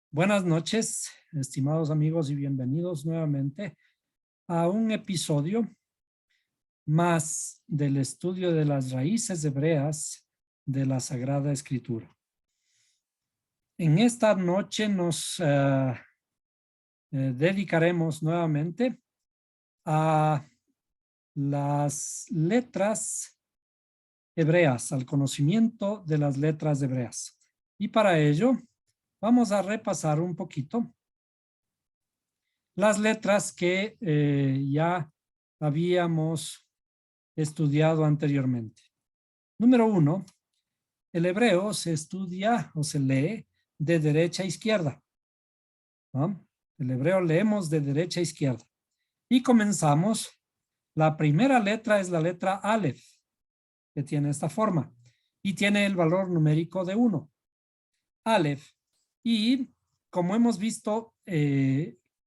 Buenas noches, estimados amigos, y bienvenidos nuevamente a un episodio más del estudio de las raíces hebreas de la Sagrada Escritura. En esta noche nos dedicaremos nuevamente a las letras hebreas, al conocimiento de las letras hebreas. Y para ello vamos a repasar un poquito las letras que ya habíamos estudiado anteriormente. Número 1, el hebreo se estudia o se lee de derecha a izquierda, ¿no? El hebreo leemos de derecha a izquierda. Y comenzamos. La primera letra es la letra Aleph, que tiene esta forma y tiene el valor numérico de 1. Aleph. Y como hemos visto,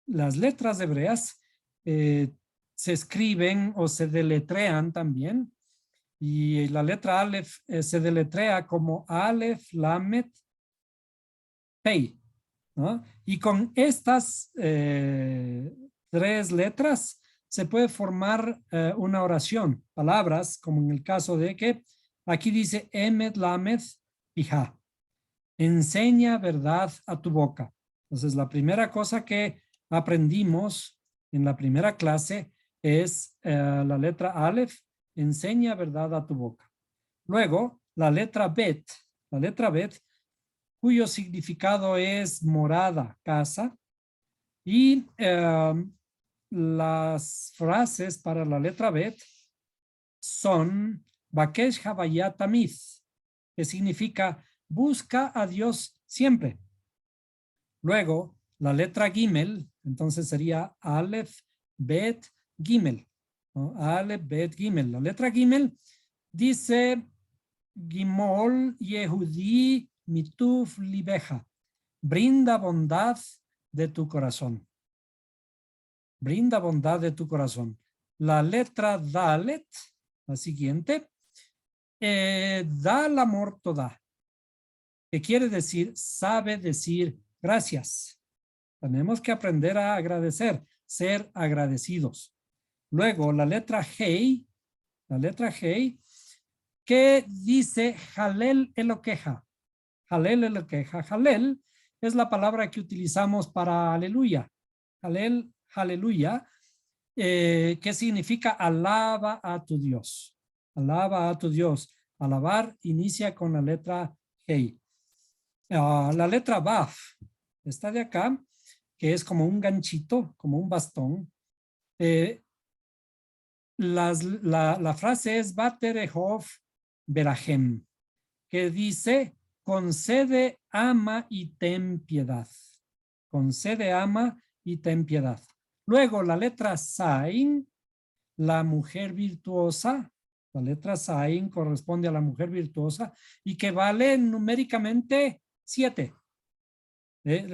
las letras hebreas se escriben o se deletrean también. Y la letra Aleph se deletrea como Aleph, Lamet, Pei, ¿no? Y con estas tres letras se puede formar una oración, palabras, como en el caso de que aquí dice Emet, Lamed, Pija. Enseña verdad a tu boca. Entonces, la primera cosa que aprendimos en la primera clase es la letra Aleph, enseña verdad a tu boca. Luego, la letra Bet, cuyo significado es morada, casa, y las frases para la letra Bet son Bakesh Havayat Tamid, que significa busca a Dios siempre. Luego, la letra Gimel, entonces sería Aleph, Bet, Gimel, ¿no? Aleph, Bet, Gimel. La letra Gimel dice Gimol Yehudi Mituf Libeja. Brinda bondad de tu corazón. Brinda bondad de tu corazón. La letra Dalet, la siguiente, da el amor toda, que quiere decir, sabe decir gracias. Tenemos que aprender a agradecer, ser agradecidos. Luego, la letra Hei, que dice Halel Eloqueja. Halel Eloqueja. Halel es la palabra que utilizamos para aleluya. Halel, aleluya, que significa alaba a tu Dios. Alaba a tu Dios. Alabar inicia con la letra Hei. La letra Baf, está de acá, que es como un ganchito, como un bastón. La frase es Baterehov Berahem, que dice, concede, ama y ten piedad. Concede, ama y ten piedad. Luego la letra Zain, la mujer virtuosa. La letra Zain corresponde a la mujer virtuosa y que vale numéricamente 7.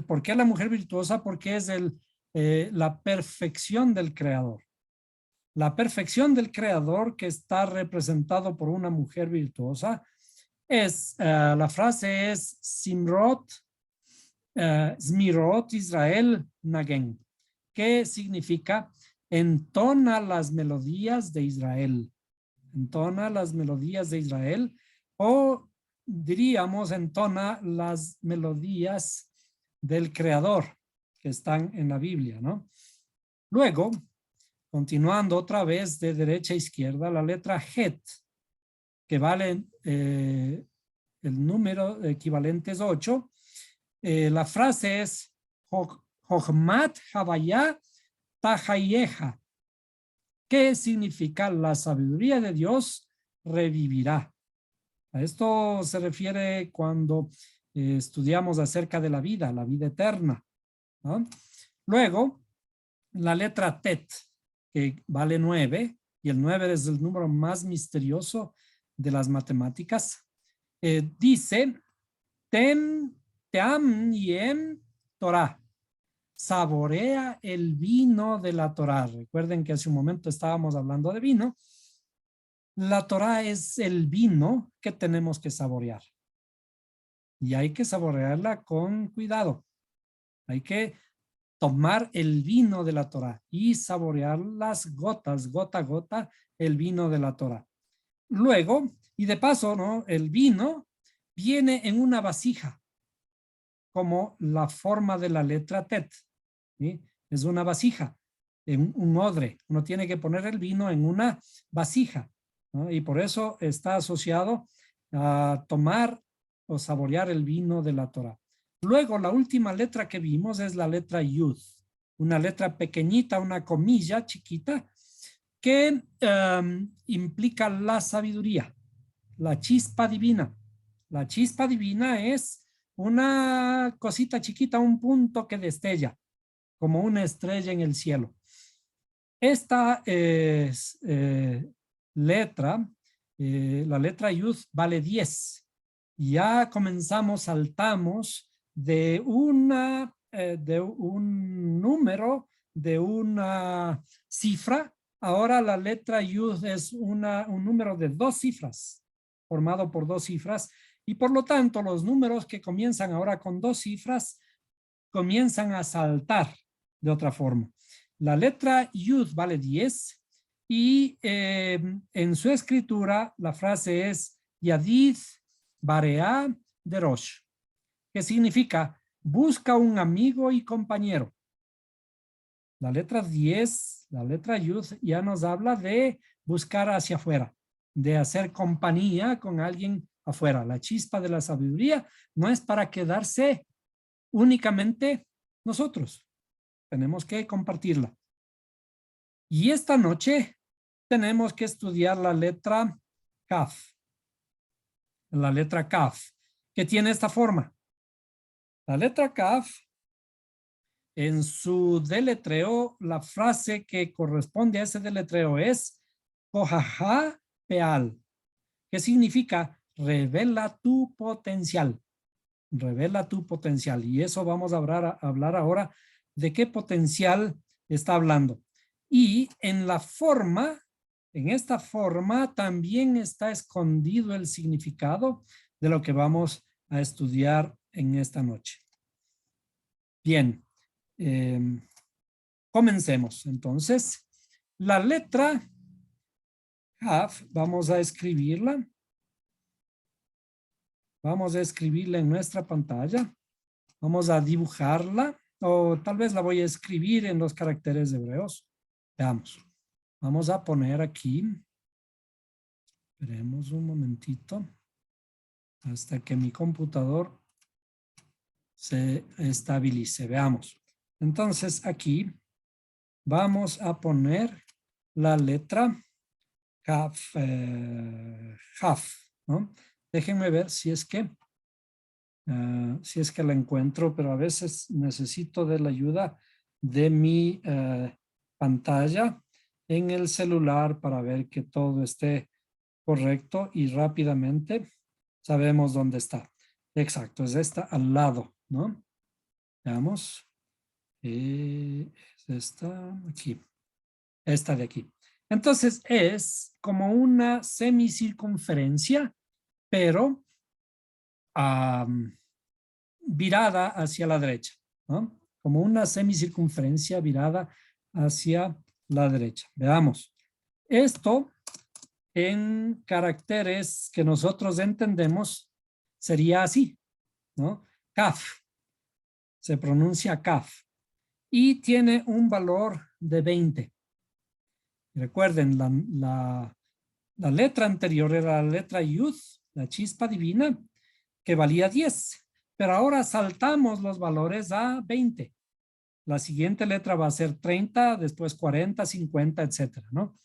¿Por qué la mujer virtuosa? Porque es la perfección del creador. La perfección del creador que está representado por una mujer virtuosa es, la frase es Simrot, Smirot Israel Nagen, que significa entona las melodías de Israel. Entona las melodías de Israel, o diríamos entona las melodías del creador que están en la Biblia, ¿no? Luego, continuando otra vez de derecha a izquierda, la letra Het, que vale el número equivalente es 8. La frase es Jochmat Havaya Tahayeja, que significa la sabiduría de Dios revivirá. A esto se refiere cuando estudiamos acerca de la vida eterna, ¿no? Luego, la letra Tet, que vale 9, y el 9 es el número más misterioso de las matemáticas, dice, Team Yem Torah, saborea el vino de la Torah. Recuerden que hace un momento estábamos hablando de vino. La Torah es el vino que tenemos que saborear. Y hay que saborearla con cuidado. Hay que tomar el vino de la Torá y saborear las gotas, gota a gota, el vino de la Torá. Luego, y de paso, ¿no? El vino viene en una vasija, como la forma de la letra Tet, ¿sí? Es una vasija, en un odre. Uno tiene que poner el vino en una vasija, ¿no? Y por eso está asociado a tomar o saborear el vino de la Torá. Luego, la última letra que vimos es la letra Yud, una letra pequeñita, una comilla chiquita, que implica la sabiduría, la chispa divina. La chispa divina es una cosita chiquita, un punto que destella, como una estrella en el cielo. Esta letra, la letra Yud, vale 10. Ya comenzamos, saltamos de de un número, de una cifra. Ahora la letra Yud es un número de 2 cifras, formado por 2 cifras, y por lo tanto los números que comienzan ahora con 2 cifras comienzan a saltar de otra forma. La letra Yud vale 10 y en su escritura la frase es Yadid Barea de Rosh, que significa busca un amigo y compañero. La letra 10, la letra Yud, ya nos habla de buscar hacia afuera, de hacer compañía con alguien afuera. La chispa de la sabiduría no es para quedarse únicamente nosotros. Tenemos que compartirla. Y esta noche tenemos que estudiar la letra Kaf. La letra Kaf, que tiene esta forma. La letra Kaf, en su deletreo, la frase que corresponde a ese deletreo es Kohaha Peal, que significa revela tu potencial. Revela tu potencial. Y eso vamos a hablar ahora de qué potencial está hablando. Y en la forma, en esta forma también está escondido el significado de lo que vamos a estudiar en esta noche. Bien, comencemos. Entonces, la letra Kaf, vamos a escribirla. Vamos a escribirla en nuestra pantalla. Vamos a dibujarla o tal vez la voy a escribir en los caracteres hebreos. Veamos. Vamos a poner aquí. Esperemos un momentito hasta que mi computador se estabilice. Veamos. Entonces aquí vamos a poner la letra Kaf, ¿no? Déjenme ver si es que la encuentro, pero a veces necesito de la ayuda de mi pantalla en el celular para ver que todo esté correcto y rápidamente sabemos dónde está. Exacto, es esta al lado, ¿no? Veamos. Es esta aquí. Esta de aquí. Entonces es como una semicircunferencia, pero virada hacia la derecha, ¿no? Como una semicircunferencia virada hacia la derecha. Veamos. Esto en caracteres que nosotros entendemos sería así, ¿no? Kaf. Se pronuncia Kaf. Y tiene un valor de 20. Recuerden, la letra anterior era la letra Yud, la chispa divina, que valía 10. Pero ahora saltamos los valores a 20. La siguiente letra va a ser 30, después 40, 50, etcétera, ¿no?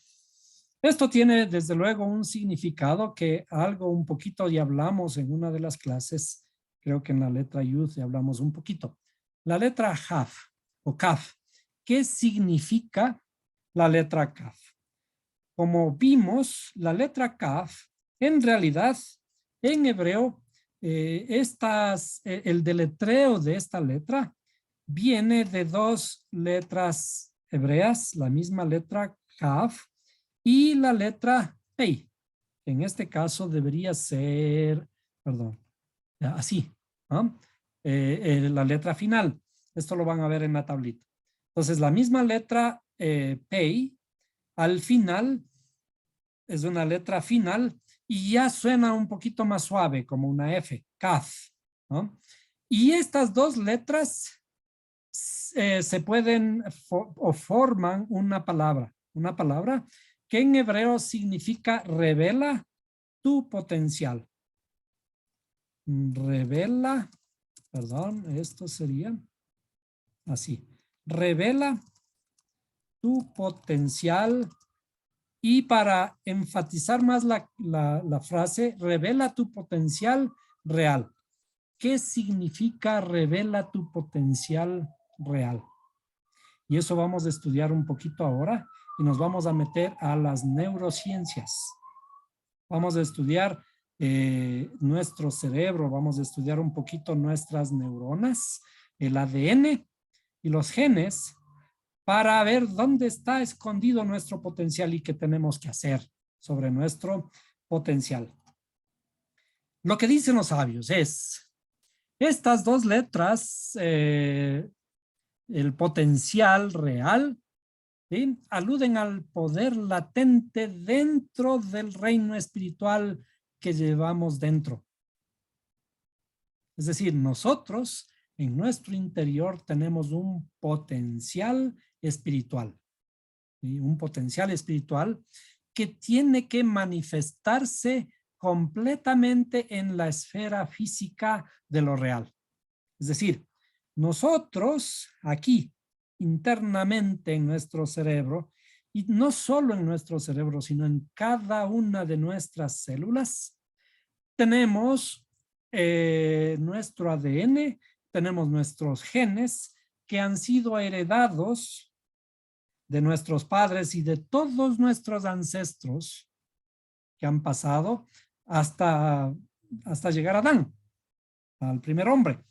Esto tiene desde luego un significado que algo un poquito ya hablamos en una de las clases, creo que en la letra Yud ya hablamos un poquito. La letra Haf o Kaf, ¿qué significa la letra Kaf? Como vimos, la letra Kaf, en realidad, en hebreo, el deletreo de esta letra viene de 2 letras hebreas, la misma letra Kaf y la letra Pei. En este caso debería ser, perdón, así, ¿no? La letra final. Esto lo van a ver en la tablita. Entonces, la misma letra Pei, al final, es una letra final y ya suena un poquito más suave, como una F, Kaf, ¿no? Y estas dos letras se pueden o forman una palabra que en hebreo significa revela tu potencial. Revela, perdón, esto sería así. Revela tu potencial. Y para enfatizar más la frase, revela tu potencial real. ¿Qué significa revela tu potencial real? Y eso vamos a estudiar un poquito ahora y nos vamos a meter a las neurociencias. Vamos a estudiar nuestro cerebro, vamos a estudiar un poquito nuestras neuronas, el ADN y los genes, para ver dónde está escondido nuestro potencial y qué tenemos que hacer sobre nuestro potencial. Lo que dicen los sabios es, estas dos letras, el potencial real, ¿sí?, aluden al poder latente dentro del reino espiritual que llevamos dentro. Es decir, nosotros en nuestro interior tenemos un potencial espiritual, ¿sí?, un potencial espiritual que tiene que manifestarse completamente en la esfera física de lo real. Es decir, nosotros aquí, internamente en nuestro cerebro, y no solo en nuestro cerebro, sino en cada una de nuestras células, tenemos nuestro ADN, tenemos nuestros genes que han sido heredados de nuestros padres y de todos nuestros ancestros que han pasado hasta llegar a Adán, al primer hombre.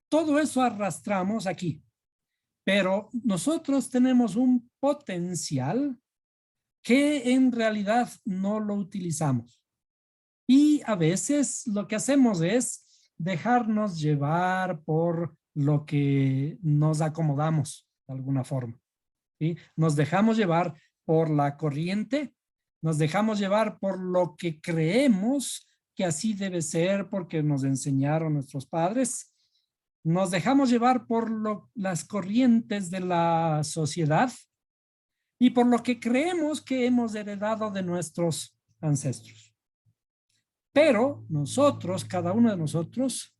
Todo eso arrastramos aquí, pero nosotros tenemos un potencial que en realidad no lo utilizamos. Y a veces lo que hacemos es dejarnos llevar por lo que nos acomodamos de alguna forma, ¿sí? Nos dejamos llevar por la corriente, nos dejamos llevar por lo que creemos que así debe ser porque nos enseñaron nuestros padres. Nos dejamos llevar por las corrientes de la sociedad y por lo que creemos que hemos heredado de nuestros ancestros. Pero nosotros, cada uno de nosotros,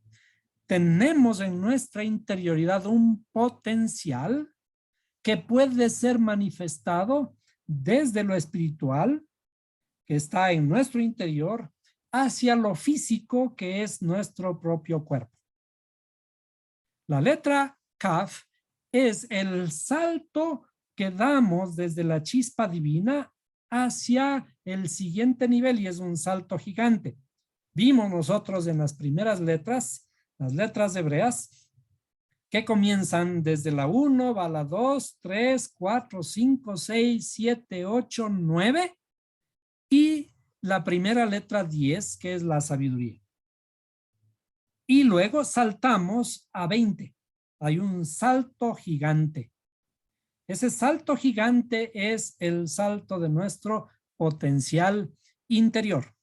tenemos en nuestra interioridad un potencial que puede ser manifestado desde lo espiritual, que está en nuestro interior, hacia lo físico, que es nuestro propio cuerpo. La letra Kaf es el salto que damos desde la chispa divina hacia el siguiente nivel y es un salto gigante. Vimos nosotros en las primeras letras, las letras hebreas, que comienzan desde la 1, va la 2, 3, 4, 5, 6, 7, 8, 9 y la primera letra 10, que es la sabiduría. Y luego saltamos a 20. Hay un salto gigante. Ese salto gigante es el salto de nuestro potencial interior.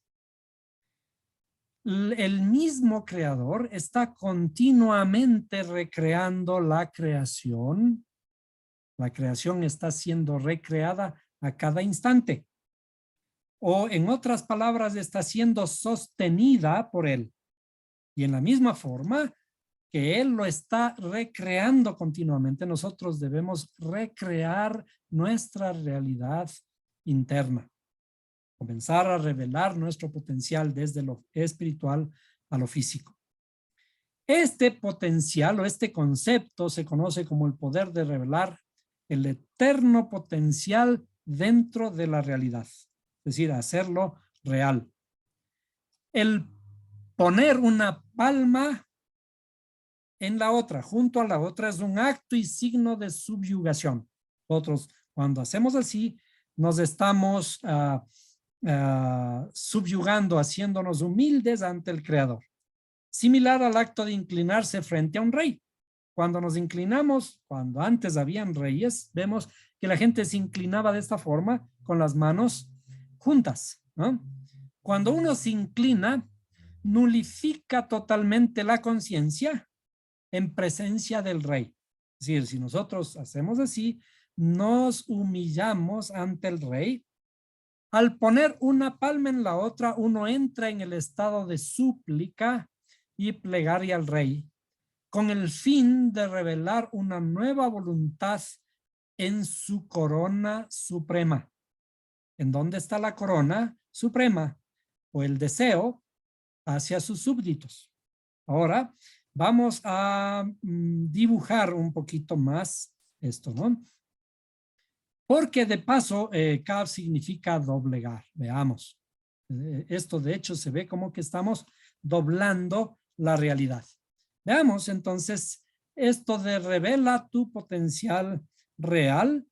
El mismo creador está continuamente recreando la creación. La creación está siendo recreada a cada instante. O en otras palabras, está siendo sostenida por él. Y en la misma forma que él lo está recreando continuamente, nosotros debemos recrear nuestra realidad interna. Comenzar a revelar nuestro potencial desde lo espiritual a lo físico. Este potencial o este concepto se conoce como el poder de revelar el eterno potencial dentro de la realidad, es decir, hacerlo real. El poner una palma en la otra, junto a la otra, es un acto y signo de subyugación. Nosotros, cuando hacemos así, nos estamos subyugando, haciéndonos humildes ante el Creador. Similar al acto de inclinarse frente a un rey. Cuando nos inclinamos, cuando antes habían reyes, vemos que la gente se inclinaba de esta forma, con las manos juntas, ¿no? Cuando uno se inclina, nulifica totalmente la conciencia en presencia del rey. Es decir, si nosotros hacemos así, nos humillamos ante el rey. Al poner una palma en la otra, uno entra en el estado de súplica y plegaria al rey, con el fin de revelar una nueva voluntad en su corona suprema. ¿En dónde está la corona suprema? O el deseo hacia sus súbditos. Ahora vamos a dibujar un poquito más esto, ¿no? Porque de paso, Kav significa doblegar. Veamos. Esto de hecho se ve como que estamos doblando la realidad. Veamos entonces esto de revela tu potencial real.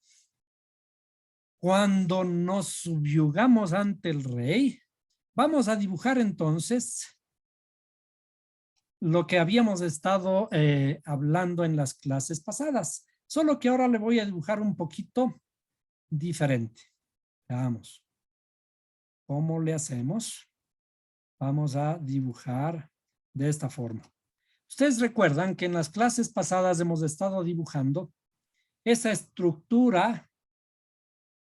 Cuando nos subyugamos ante el rey, vamos a dibujar entonces lo que habíamos estado hablando en las clases pasadas. Solo que ahora le voy a dibujar un poquito diferente. Veamos. ¿Cómo le hacemos? Vamos a dibujar de esta forma. Ustedes recuerdan que en las clases pasadas hemos estado dibujando esa estructura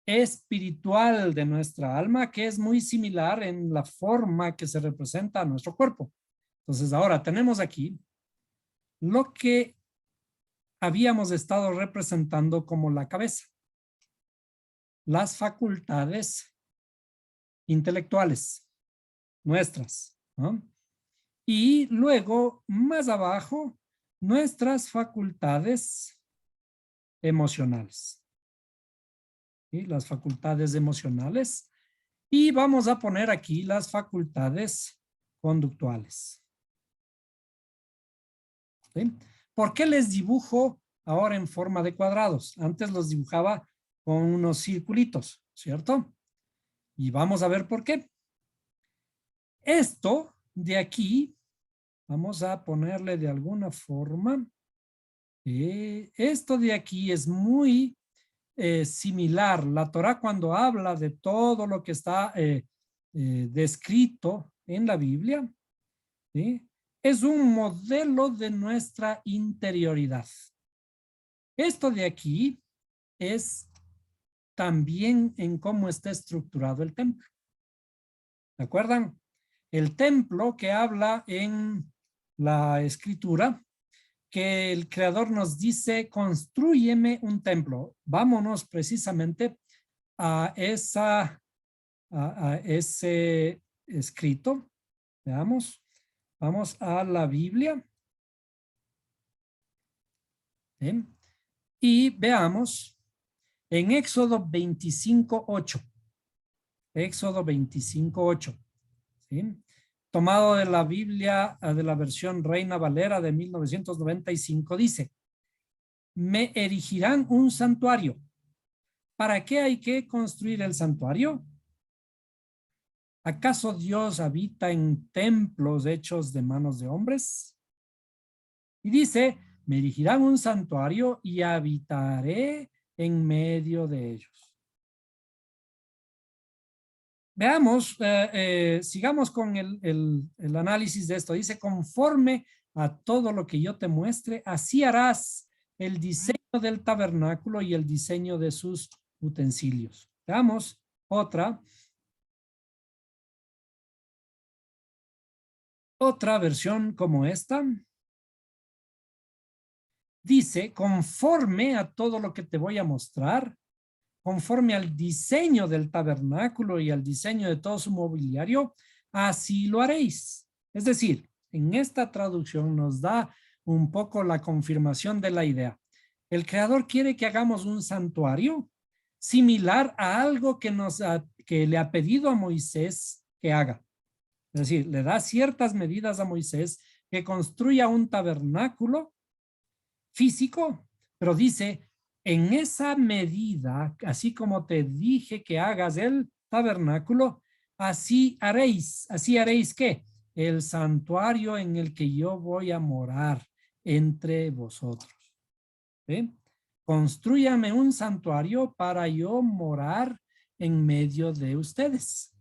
espiritual de nuestra alma que es muy similar en la forma que se representa a nuestro cuerpo. Entonces ahora tenemos aquí lo que habíamos estado representando como la cabeza. Las facultades intelectuales nuestras, ¿no? Y luego, más abajo, nuestras facultades emocionales. ¿Sí? Las facultades emocionales. Y vamos a poner aquí las facultades conductuales. ¿Sí? ¿Por qué les dibujo ahora en forma de cuadrados? Antes los dibujaba con unos circulitos, ¿cierto? Y vamos a ver por qué. Esto de aquí, vamos a ponerle de alguna forma. Esto de aquí es muy similar. La Torá cuando habla de todo lo que está descrito en la Biblia, ¿sí? Es un modelo de nuestra interioridad. Esto de aquí es también en cómo está estructurado el templo. ¿De acuerdo? El templo que habla en la escritura, que el creador nos dice, constrúyeme un templo. Vámonos precisamente a ese escrito. Veamos. Vamos a la Biblia. ¿Sí? Y veamos en Éxodo 25:8. Éxodo 25:8. ¿Sí? Tomado de la Biblia, de la versión Reina Valera de 1995, dice, me erigirán un santuario. ¿Para qué hay que construir el santuario? ¿Acaso Dios habita en templos hechos de manos de hombres? Y dice, me erigirán un santuario y habitaré en medio de ellos. Veamos, sigamos con el análisis de esto. Dice, conforme a todo lo que yo te muestre, así harás el diseño del tabernáculo y el diseño de sus utensilios. Veamos otra versión como esta. Dice, conforme a todo lo que te voy a mostrar, conforme al diseño del tabernáculo y al diseño de todo su mobiliario, así lo haréis. Es decir, en esta traducción nos da un poco la confirmación de la idea. El creador quiere que hagamos un santuario similar a algo que le ha pedido a Moisés que haga. Es decir, le da ciertas medidas a Moisés que construya un tabernáculo físico, pero dice, en esa medida, así como te dije que hagas el tabernáculo, así haréis ¿qué? El santuario en el que yo voy a morar, entre vosotros. ¿Sí? Constrúyame un santuario para yo morar en medio de ustedes.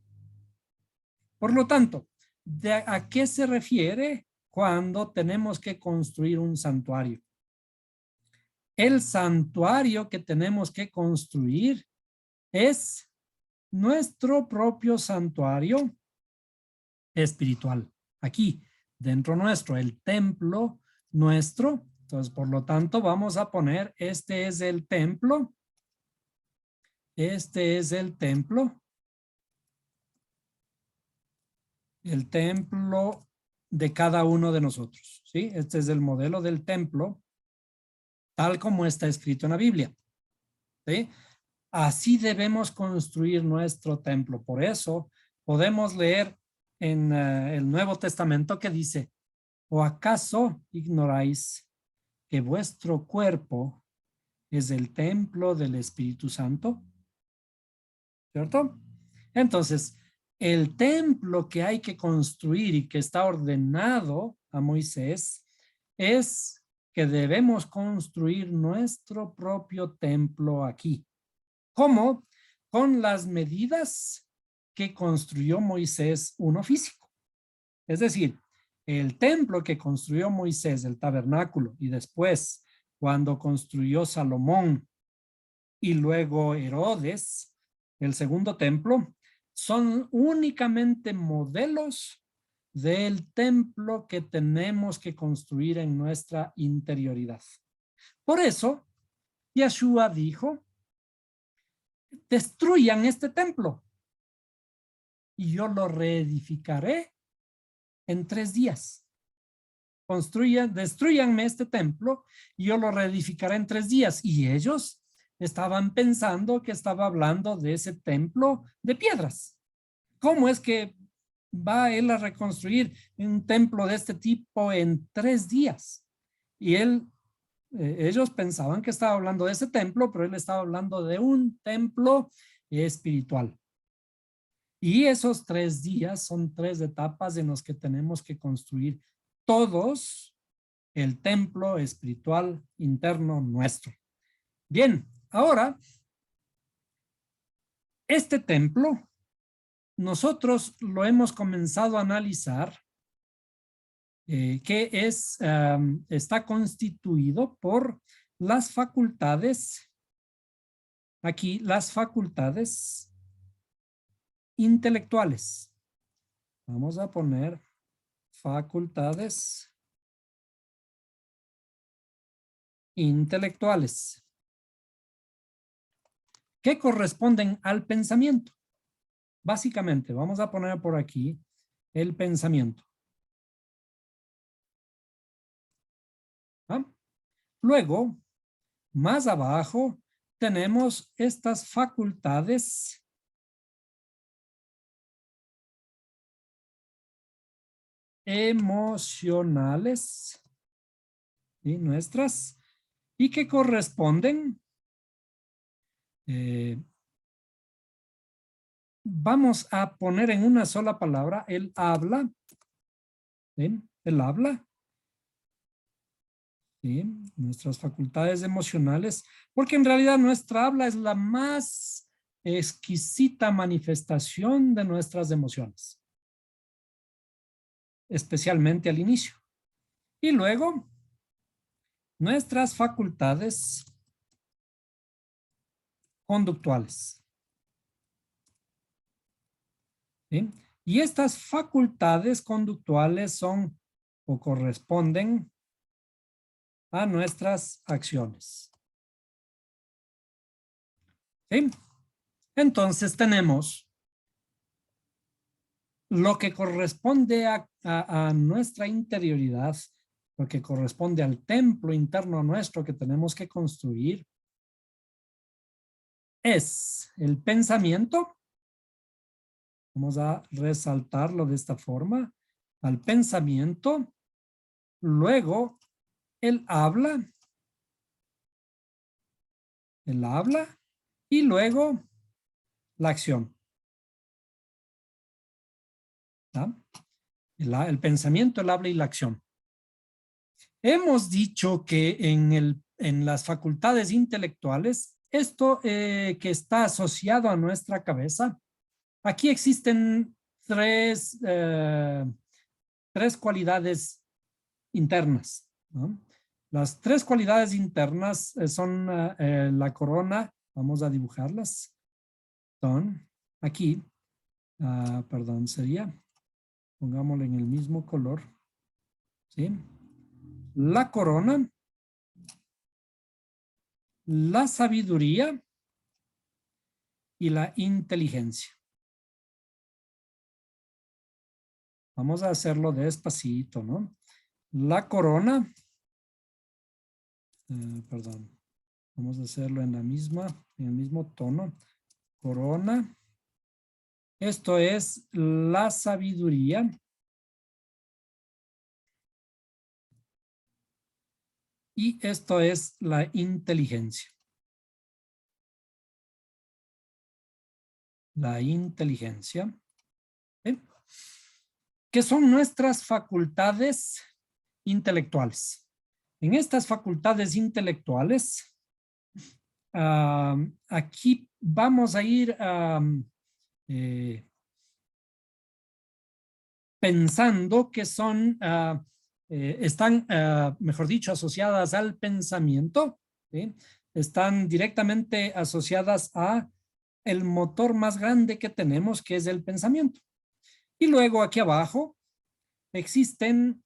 Por lo tanto, ¿a qué se refiere cuando tenemos que construir un santuario? El santuario que tenemos que construir es nuestro propio santuario espiritual. Aquí, dentro nuestro, el templo nuestro. Entonces, por lo tanto, vamos a poner, este es el templo. Este es el templo. El templo de cada uno de nosotros, ¿sí? Este es el modelo del templo, tal como está escrito en la Biblia, ¿sí? Así debemos construir nuestro templo. Por eso podemos leer en el Nuevo Testamento que dice, ¿o acaso ignoráis que vuestro cuerpo es el templo del Espíritu Santo? ¿Cierto? Entonces, el templo que hay que construir y que está ordenado a Moisés es que debemos construir nuestro propio templo aquí. ¿Cómo? Con las medidas que construyó Moisés, uno físico. Es decir, el templo que construyó Moisés, el tabernáculo, y después cuando construyó Salomón y luego Herodes, el segundo templo, son únicamente modelos del templo que tenemos que construir en nuestra interioridad. Por eso, Yeshua dijo, destruyan este templo y yo lo reedificaré en 3 días. Destruyanme este templo y yo lo reedificaré en 3 días. Y ellos estaban pensando que estaba hablando de ese templo de piedras. ¿Cómo es que va él a reconstruir un templo de este tipo en 3 días? Y ellos pensaban que estaba hablando de ese templo, pero él estaba hablando de un templo espiritual. Y esos 3 días son 3 etapas en las que tenemos que construir todos el templo espiritual interno nuestro. Bien, ahora, este templo, nosotros lo hemos comenzado a analizar, que está constituido por las facultades, aquí las facultades intelectuales. Vamos a poner facultades intelectuales que corresponden al pensamiento. Básicamente, vamos a poner por aquí el pensamiento. ¿Ah? Luego, más abajo, tenemos estas facultades emocionales, ¿sí? Nuestras, y que corresponden, vamos a poner en una sola palabra, el habla, ¿sí? El habla, ¿sí? Nuestras facultades emocionales, porque en realidad nuestra habla es la más exquisita manifestación de nuestras emociones, especialmente al inicio. Y luego, nuestras facultades conductuales. ¿Sí? Y estas facultades conductuales son o corresponden a nuestras acciones. ¿Sí? Entonces tenemos lo que corresponde a nuestra interioridad, lo que corresponde al templo interno nuestro que tenemos que construir, es el pensamiento. Vamos a resaltarlo de esta forma. Al pensamiento, luego el habla y luego la acción. ¿Tá? El pensamiento, el habla y la acción. Hemos dicho que en las facultades intelectuales, esto que está asociado a nuestra cabeza, aquí existen tres cualidades internas, ¿no? Las tres cualidades internas son la corona, vamos a dibujarlas, son aquí, perdón, sería, pongámosle en el mismo color, ¿sí? La corona, la sabiduría y la inteligencia. Vamos a hacerlo despacito, ¿no? La corona, perdón, vamos a hacerlo en el mismo tono. Corona, esto es la sabiduría. Y esto es la inteligencia. La inteligencia. ¿Sí? Que son nuestras facultades intelectuales. En estas facultades intelectuales, aquí vamos a ir pensando que son, están, mejor dicho, asociadas al pensamiento, ¿sí? Están directamente asociadas a el motor más grande que tenemos, que es el pensamiento. Y luego aquí abajo existen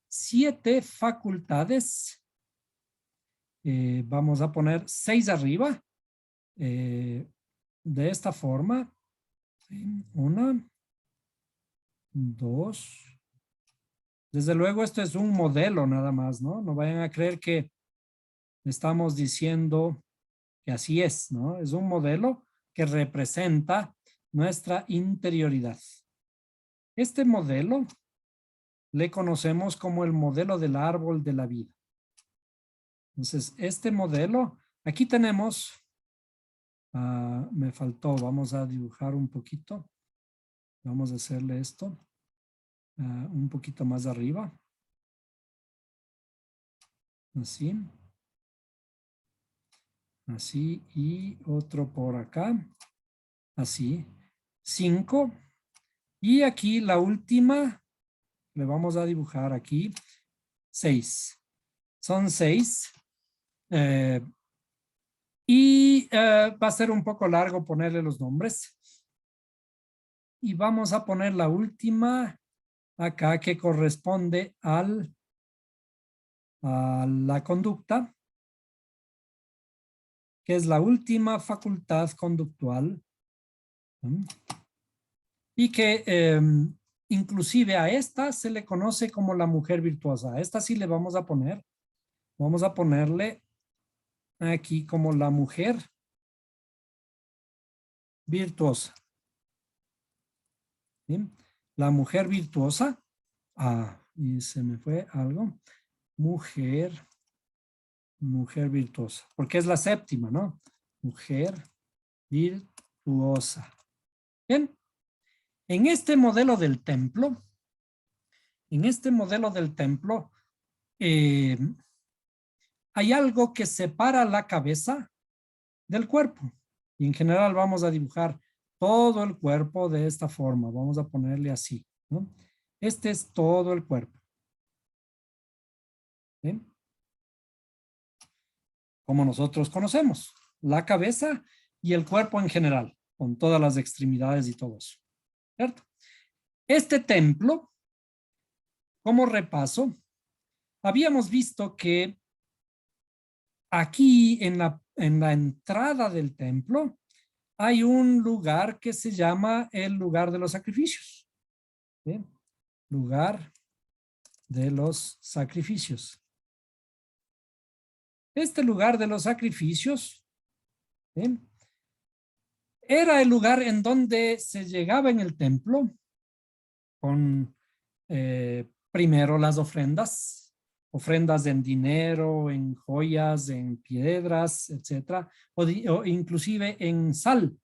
7 facultades. Vamos a poner 6 arriba. De esta forma. 1, 2. Desde luego esto es un modelo nada más, ¿no? No vayan a creer que estamos diciendo que así es, ¿no? Es un modelo que representa nuestra interioridad. Este modelo le conocemos como el modelo del árbol de la vida. Entonces, este modelo, aquí tenemos, me faltó, vamos a dibujar un poquito. Vamos a hacerle esto un poquito más arriba. Así. Así, y otro por acá. Así. 5. Y aquí la última, le vamos a dibujar aquí 6. Son 6. Y va a ser un poco largo ponerle los nombres. Y vamos a poner la última acá que corresponde a la conducta, que es la última facultad conductual. Y que inclusive a esta se le conoce como la mujer virtuosa. A esta sí le vamos a ponerle aquí como la mujer virtuosa. ¿Bien? La mujer virtuosa. Y se me fue algo. Mujer virtuosa. Porque es la séptima, ¿no? Mujer virtuosa. Bien. En este modelo del templo, hay algo que separa la cabeza del cuerpo. Y en general vamos a dibujar todo el cuerpo de esta forma. Vamos a ponerle así, ¿no? Este es todo el cuerpo. ¿Bien? Como nosotros conocemos, la cabeza y el cuerpo en general, con todas las extremidades y todo eso. ¿Cierto? Este templo, como repaso, habíamos visto que aquí en la entrada del templo hay un lugar que se llama el lugar de los sacrificios. ¿Sí? Lugar de los sacrificios. Este lugar de los sacrificios, ¿sí?, era el lugar en donde se llegaba en el templo con primero las ofrendas en dinero, en joyas, en piedras, etcétera, o inclusive en sal.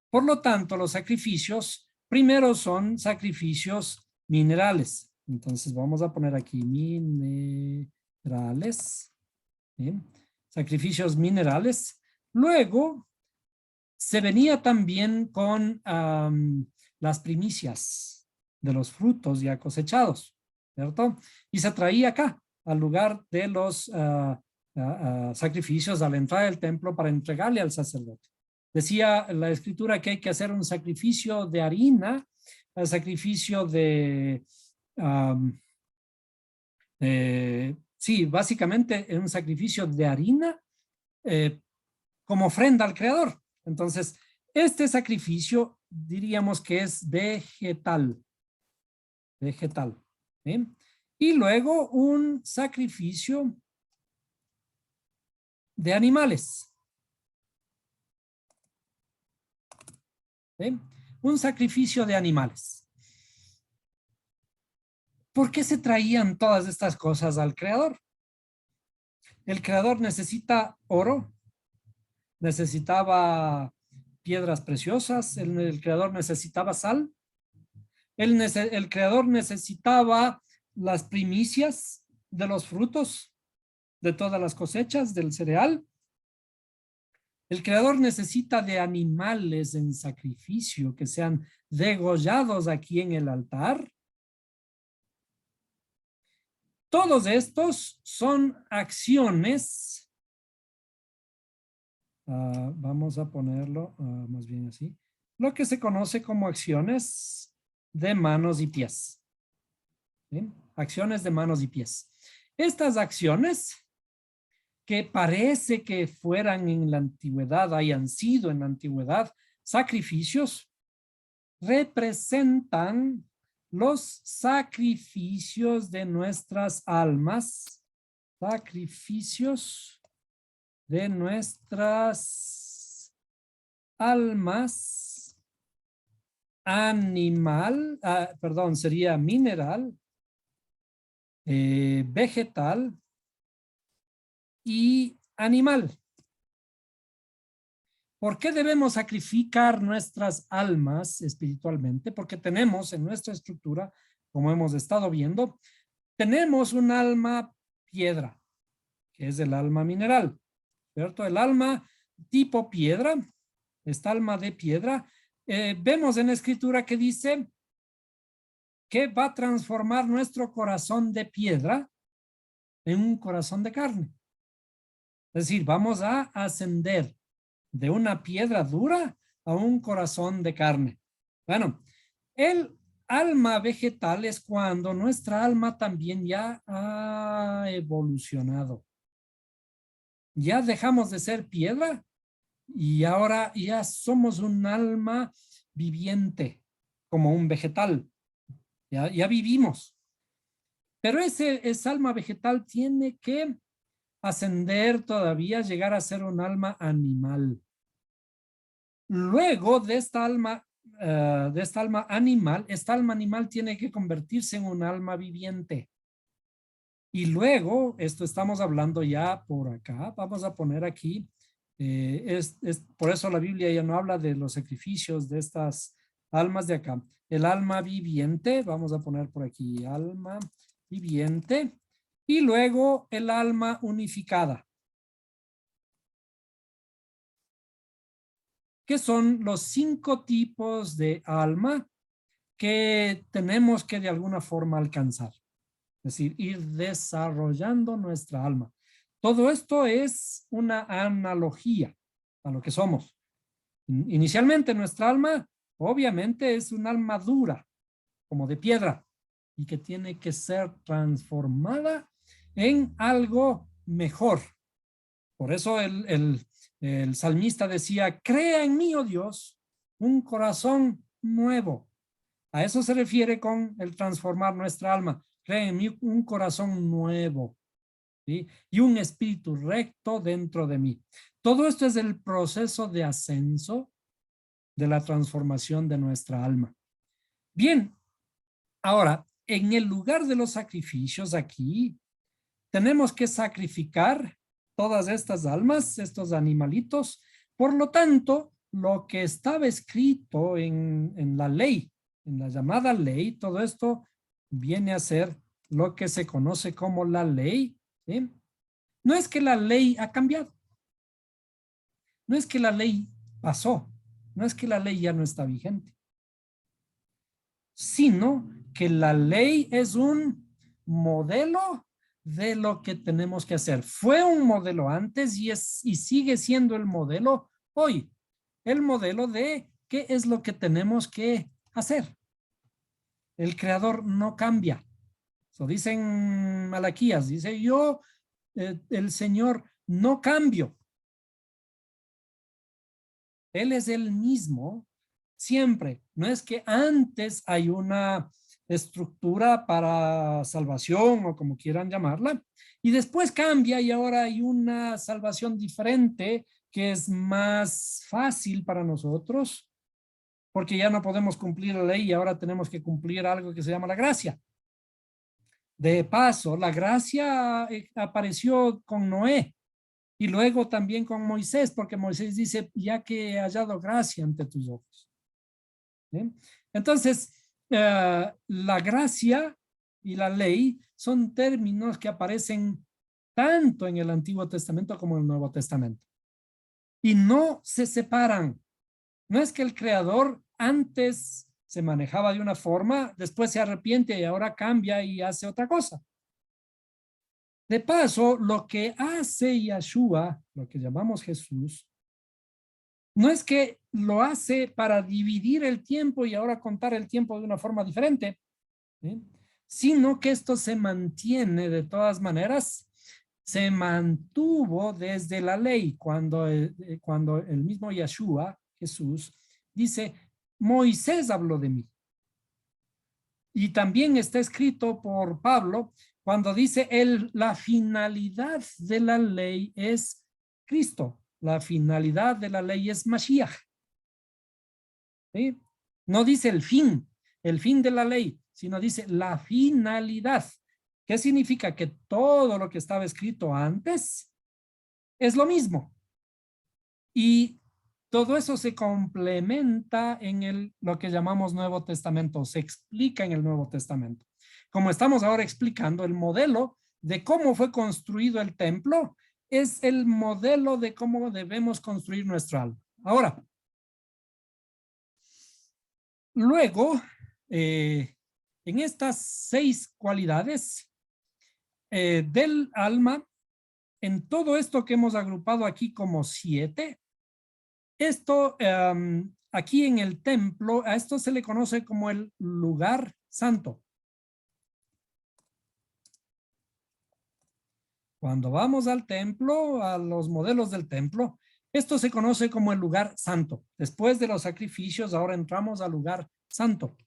Por lo tanto, los sacrificios primero son sacrificios minerales, Entonces vamos a poner aquí minerales. ¿Bien? Sacrificios minerales. Luego se venía también con las primicias de los frutos ya cosechados, ¿cierto? Y se traía acá, al lugar de los sacrificios, a la entrada del templo para entregarle al sacerdote. Decía la escritura que hay que hacer un sacrificio de harina, el sacrificio de... sí, básicamente un sacrificio de harina como ofrenda al Creador. Entonces, este sacrificio diríamos que es vegetal. Vegetal. ¿Sí? Y luego un sacrificio de animales. ¿Sí? Un sacrificio de animales. ¿Por qué se traían todas estas cosas al Creador? El Creador necesita oro, necesitaba piedras preciosas, el Creador necesitaba sal, el Creador necesitaba las primicias de los frutos de todas las cosechas del cereal. El Creador necesita de animales en sacrificio que sean degollados aquí en el altar. Todos estos son acciones, vamos a ponerlo más bien así, lo que se conoce como acciones de manos y pies. ¿Sí? Acciones de manos y pies. Estas acciones que parece que fueran en la antigüedad, hayan sido en la antigüedad sacrificios, representan los sacrificios de nuestras almas, sacrificios de nuestras almas, animal, perdón, sería mineral, vegetal y animal. ¿Por qué debemos sacrificar nuestras almas espiritualmente? Porque tenemos en nuestra estructura, como hemos estado viendo, tenemos un alma piedra, que es el alma mineral, ¿cierto? El alma tipo piedra, esta alma de piedra, vemos en la escritura que dice que va a transformar nuestro corazón de piedra en un corazón de carne. Es decir, vamos a ascender de una piedra dura a un corazón de carne. Bueno, el alma vegetal es cuando nuestra alma también ya ha evolucionado. Ya dejamos de ser piedra y ahora ya somos un alma viviente, como un vegetal. Ya vivimos. Pero esa alma vegetal tiene que ascender todavía, llegar a ser un alma animal. Luego de esta alma animal, esta alma animal tiene que convertirse en un alma viviente. Y luego, esto estamos hablando ya por acá, vamos a poner aquí, por eso la Biblia ya no habla de los sacrificios de estas almas de acá. El alma viviente, vamos a poner por aquí, alma viviente, y luego el alma unificada. Que son los 5 tipos de alma que tenemos que de alguna forma alcanzar. Es decir, ir desarrollando nuestra alma. Todo esto es una analogía a lo que somos. Inicialmente nuestra alma, obviamente, es un alma dura, como de piedra, y que tiene que ser transformada en algo mejor. Por eso el salmista decía, crea en mí, oh Dios, un corazón nuevo. A eso se refiere con el transformar nuestra alma. Crea en mí un corazón nuevo, ¿sí? Y un espíritu recto dentro de mí. Todo esto es el proceso de ascenso de la transformación de nuestra alma. Bien, ahora, en el lugar de los sacrificios aquí, tenemos que sacrificar todas estas almas, estos animalitos. Por lo tanto, lo que estaba escrito en la ley, en la llamada ley, todo esto viene a ser lo que se conoce como la ley. ¿Sí? No es que la ley ha cambiado. No es que la ley pasó. No es que la ley ya no está vigente. Sino que la ley es un modelo de lo que tenemos que hacer. Fue un modelo antes y sigue siendo el modelo hoy. El modelo de qué es lo que tenemos que hacer. El creador no cambia. Eso dicen Malaquías, dice yo, el Señor no cambio. Él es el mismo siempre. No es que antes hay una estructura para salvación o como quieran llamarla, y después cambia y ahora hay una salvación diferente que es más fácil para nosotros, porque ya no podemos cumplir la ley y ahora tenemos que cumplir algo que se llama la gracia. De paso, la gracia apareció con Noé y luego también con Moisés, porque Moisés dice, ya que he hallado gracia ante tus ojos. ¿Sí? Entonces, la gracia y la ley son términos que aparecen tanto en el Antiguo Testamento como en el Nuevo Testamento. Y no se separan. No es que el creador antes se manejaba de una forma, después se arrepiente y ahora cambia y hace otra cosa. De paso, lo que hace Yeshua, lo que llamamos Jesús, no es que lo hace para dividir el tiempo y ahora contar el tiempo de una forma diferente, ¿sí? Sino que esto se mantiene de todas maneras, se mantuvo desde la ley cuando el mismo Yeshua, Jesús, dice, Moisés habló de mí. Y también está escrito por Pablo cuando dice la finalidad de la ley es Cristo. La finalidad de la ley es Mashiach. ¿Sí? No dice el fin de la ley, sino dice la finalidad. ¿Qué significa? Que todo lo que estaba escrito antes es lo mismo. Y todo eso se complementa en lo que llamamos Nuevo Testamento, se explica en el Nuevo Testamento. Como estamos ahora explicando, el modelo de cómo fue construido el templo es el modelo de cómo debemos construir nuestra alma. Ahora, luego, en estas 6 cualidades del alma, en todo esto que hemos agrupado aquí como 7, esto aquí en el templo, a esto se le conoce como el lugar santo. Cuando vamos al templo, a los modelos del templo, esto se conoce como el lugar santo. Después de los sacrificios, ahora entramos al lugar santo.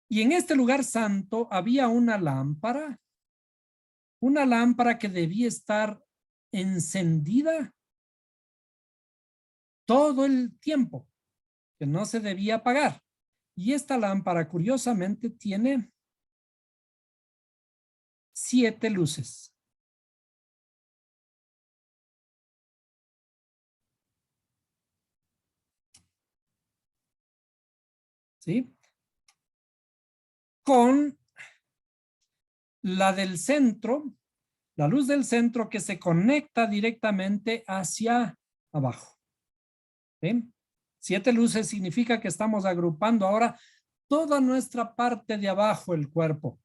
Y en este lugar santo había una lámpara que debía estar encendida todo el tiempo, que no se debía apagar. Y esta lámpara, curiosamente, tiene 7 luces. ¿Sí? Con la del centro, la luz del centro que se conecta directamente hacia abajo. ¿Sí? 7 luces significa que estamos agrupando ahora toda nuestra parte de abajo, el cuerpo.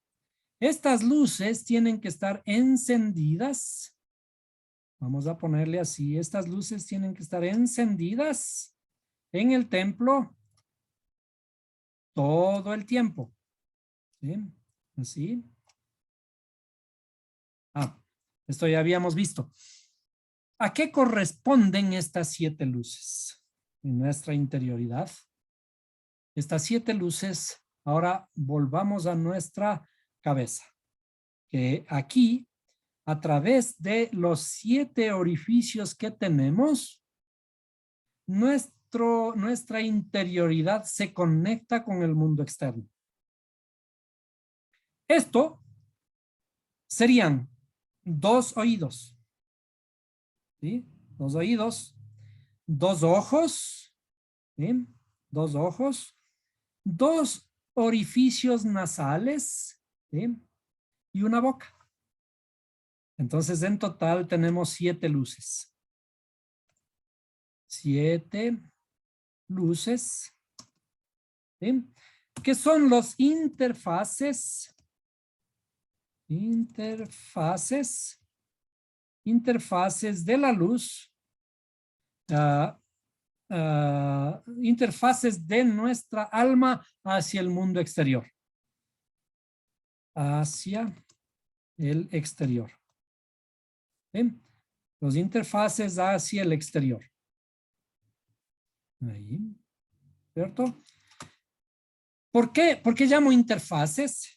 Estas luces tienen que estar encendidas. Vamos a ponerle así. Estas luces tienen que estar encendidas en el templo todo el tiempo. ¿Sí? Así. Esto ya habíamos visto. ¿A qué corresponden estas 7 luces en nuestra interioridad? Estas 7 luces, ahora volvamos a nuestra cabeza, que aquí, a través de los 7 orificios que tenemos, nuestra interioridad se conecta con el mundo externo. Esto serían 2 oídos, ¿sí? 2 oídos, 2 ojos, ¿sí? 2 ojos, 2 orificios nasales, ¿sí? Y una boca. Entonces, en total tenemos 7 luces. 7 luces, ¿sí? ¿Qué son los interfaces? Interfaces de la luz. Interfaces de nuestra alma hacia el mundo exterior. Hacia el exterior. ¿Sí? Los interfaces hacia el exterior. Ahí. ¿Cierto? ¿Por qué? ¿Por qué llamo interfaces?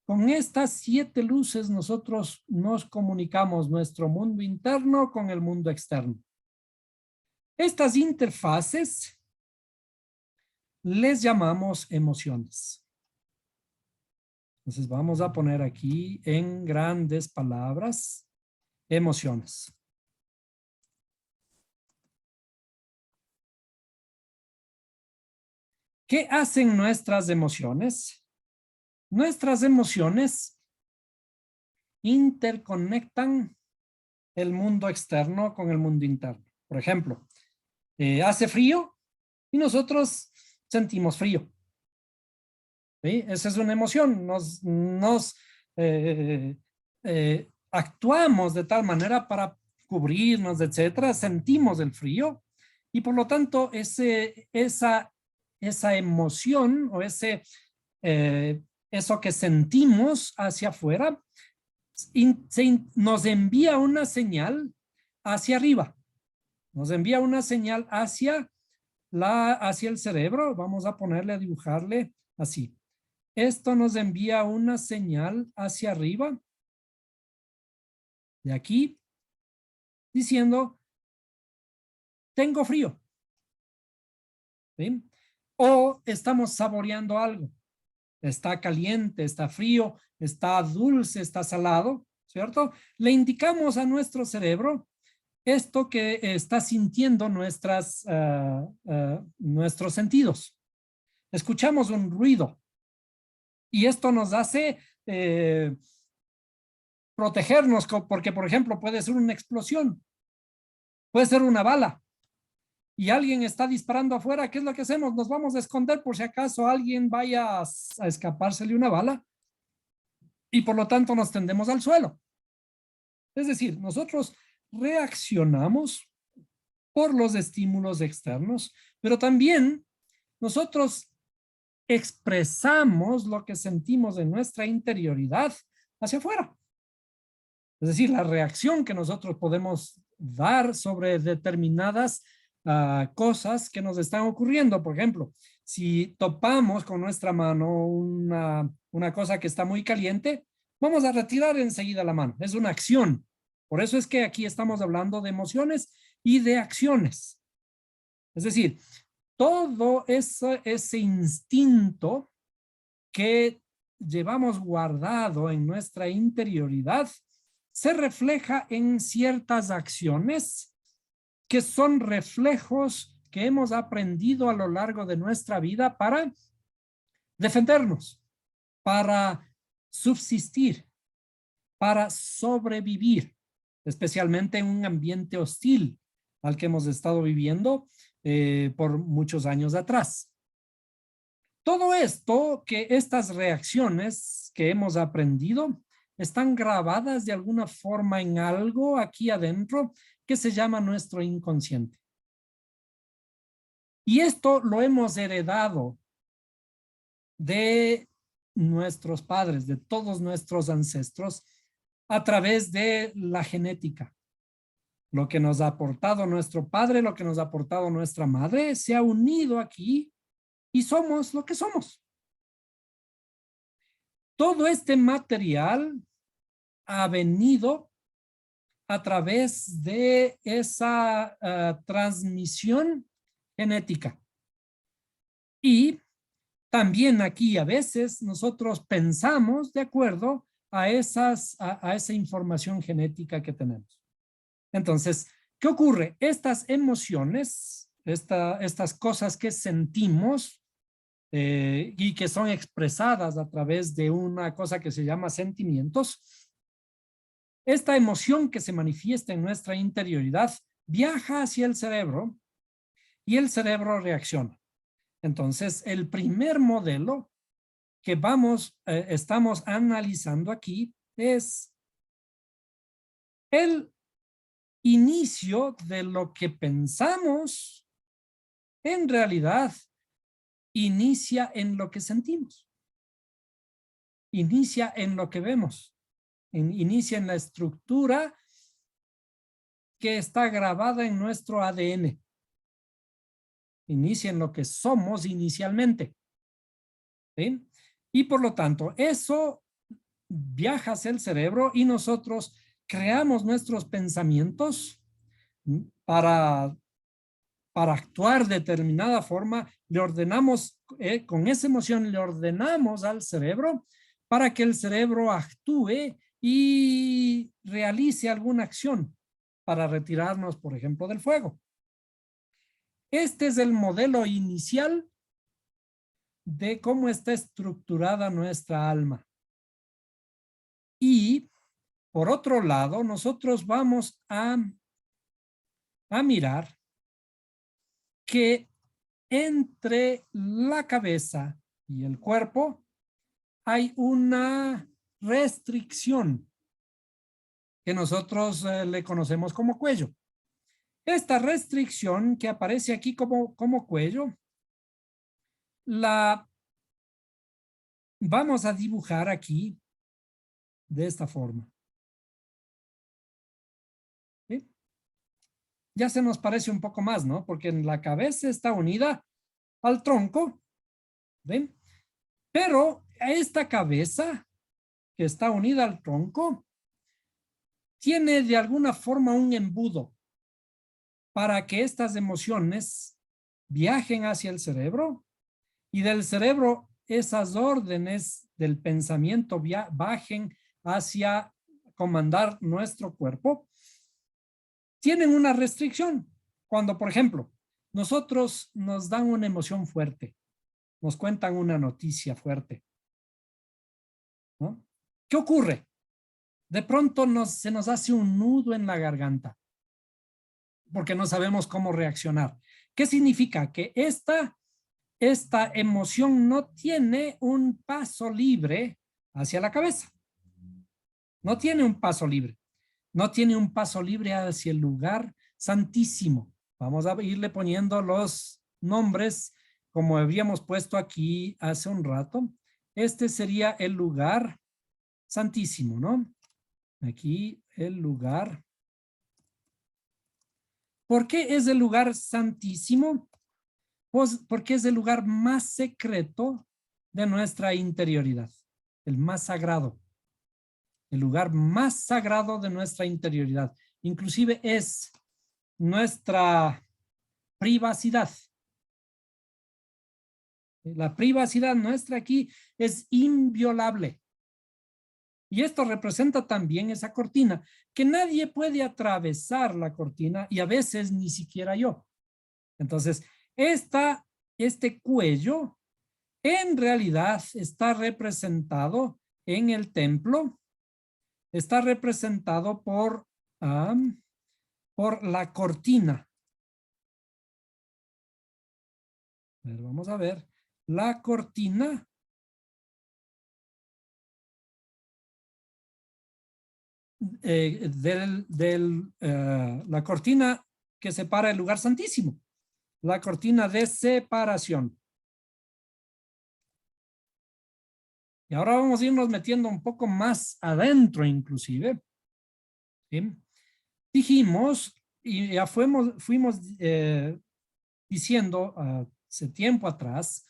Con estas 7 luces nosotros nos comunicamos nuestro mundo interno con el mundo externo. Estas interfaces les llamamos emociones. Entonces vamos a poner aquí en grandes palabras, emociones. ¿Qué hacen nuestras emociones? Nuestras emociones interconectan el mundo externo con el mundo interno. Por ejemplo, hace frío y nosotros sentimos frío. ¿Sí? Esa es una emoción. Actuamos de tal manera para cubrirnos, etcétera. Sentimos el frío y por lo tanto esa emoción o eso que sentimos hacia afuera nos envía una señal hacia arriba. Nos envía una señal hacia el cerebro. Vamos a ponerle, a dibujarle así. Esto nos envía una señal hacia arriba, de aquí, diciendo, tengo frío. ¿Sí? O estamos saboreando algo. Está caliente, está frío, está dulce, está salado, ¿cierto? Le indicamos a nuestro cerebro esto que está sintiendo nuestros sentidos. Escuchamos un ruido y esto nos hace protegernos porque, por ejemplo, puede ser una explosión, puede ser una bala y alguien está disparando afuera. ¿Qué es lo que hacemos? Nos vamos a esconder por si acaso alguien vaya a escapársele una bala y por lo tanto nos tendemos al suelo. Es decir, nosotros reaccionamos por los estímulos externos, pero también nosotros expresamos lo que sentimos en nuestra interioridad hacia afuera. Es decir, la reacción que nosotros podemos dar sobre determinadas cosas que nos están ocurriendo. Por ejemplo, si topamos con nuestra mano una cosa que está muy caliente, vamos a retirar enseguida la mano. Es una acción. Por eso es que aquí estamos hablando de emociones y de acciones. Es decir, todo ese instinto que llevamos guardado en nuestra interioridad se refleja en ciertas acciones que son reflejos que hemos aprendido a lo largo de nuestra vida para defendernos, para subsistir, para sobrevivir, especialmente en un ambiente hostil al que hemos estado viviendo por muchos años atrás. Todo esto, que estas reacciones que hemos aprendido están grabadas de alguna forma en algo aquí adentro que se llama nuestro inconsciente. Y esto lo hemos heredado de nuestros padres, de todos nuestros ancestros, a través de la genética. Lo que nos ha aportado nuestro padre, lo que nos ha aportado nuestra madre, se ha unido aquí y somos lo que somos. Todo este material ha venido a través de esa transmisión genética. Y también aquí a veces nosotros pensamos de acuerdo a esa información genética que tenemos. Entonces, ¿qué ocurre? Estas emociones, estas cosas que sentimos, y que son expresadas a través de una cosa que se llama sentimientos, esta emoción que se manifiesta en nuestra interioridad viaja hacia el cerebro y el cerebro reacciona. Entonces, el primer modelo que estamos analizando aquí es el inicio de lo que pensamos, en realidad inicia en lo que sentimos, inicia en lo que vemos, inicia en la estructura que está grabada en nuestro ADN, inicia en lo que somos inicialmente. ¿Sí? Y por lo tanto, eso viaja hacia el cerebro y nosotros creamos nuestros pensamientos para actuar de determinada forma, le ordenamos, con esa emoción le ordenamos al cerebro para que el cerebro actúe y realice alguna acción para retirarnos, por ejemplo, del fuego. Este es el modelo inicial de cómo está estructurada nuestra alma. Y, por otro lado, nosotros vamos a mirar que entre la cabeza y el cuerpo hay una restricción que nosotros le conocemos como cuello. Esta restricción que aparece aquí como cuello, la vamos a dibujar aquí de esta forma. ¿Sí? Ya se nos parece un poco más, ¿no? Porque en la cabeza está unida al tronco, ¿ven? Pero esta cabeza que está unida al tronco tiene de alguna forma un embudo para que estas emociones viajen hacia el cerebro y del cerebro esas órdenes del pensamiento bajen hacia comandar nuestro cuerpo. Tienen una restricción. Cuando, por ejemplo, nosotros nos dan una emoción fuerte, nos cuentan una noticia fuerte, ¿no? ¿Qué ocurre? De pronto se nos hace un nudo en la garganta porque no sabemos cómo reaccionar. ¿Qué significa? Que esta emoción no tiene un paso libre hacia la cabeza. No tiene un paso libre. No tiene un paso libre hacia el lugar santísimo. Vamos a irle poniendo los nombres como habíamos puesto aquí hace un rato. Este sería el lugar santísimo, ¿no? Aquí el lugar. ¿Por qué es el lugar santísimo? Pues porque es el lugar más secreto de nuestra interioridad, el más sagrado, el lugar más sagrado de nuestra interioridad. Inclusive es nuestra privacidad. La privacidad nuestra aquí es inviolable. Y esto representa también esa cortina, que nadie puede atravesar la cortina y a veces ni siquiera yo. Entonces, este cuello en realidad está representado en el templo, está representado por la cortina. Vamos a ver, la cortina la cortina que separa el lugar santísimo, la cortina de separación. Y ahora vamos a irnos metiendo un poco más adentro inclusive. ¿Sí? Dijimos, y ya fuimos diciendo hace tiempo atrás,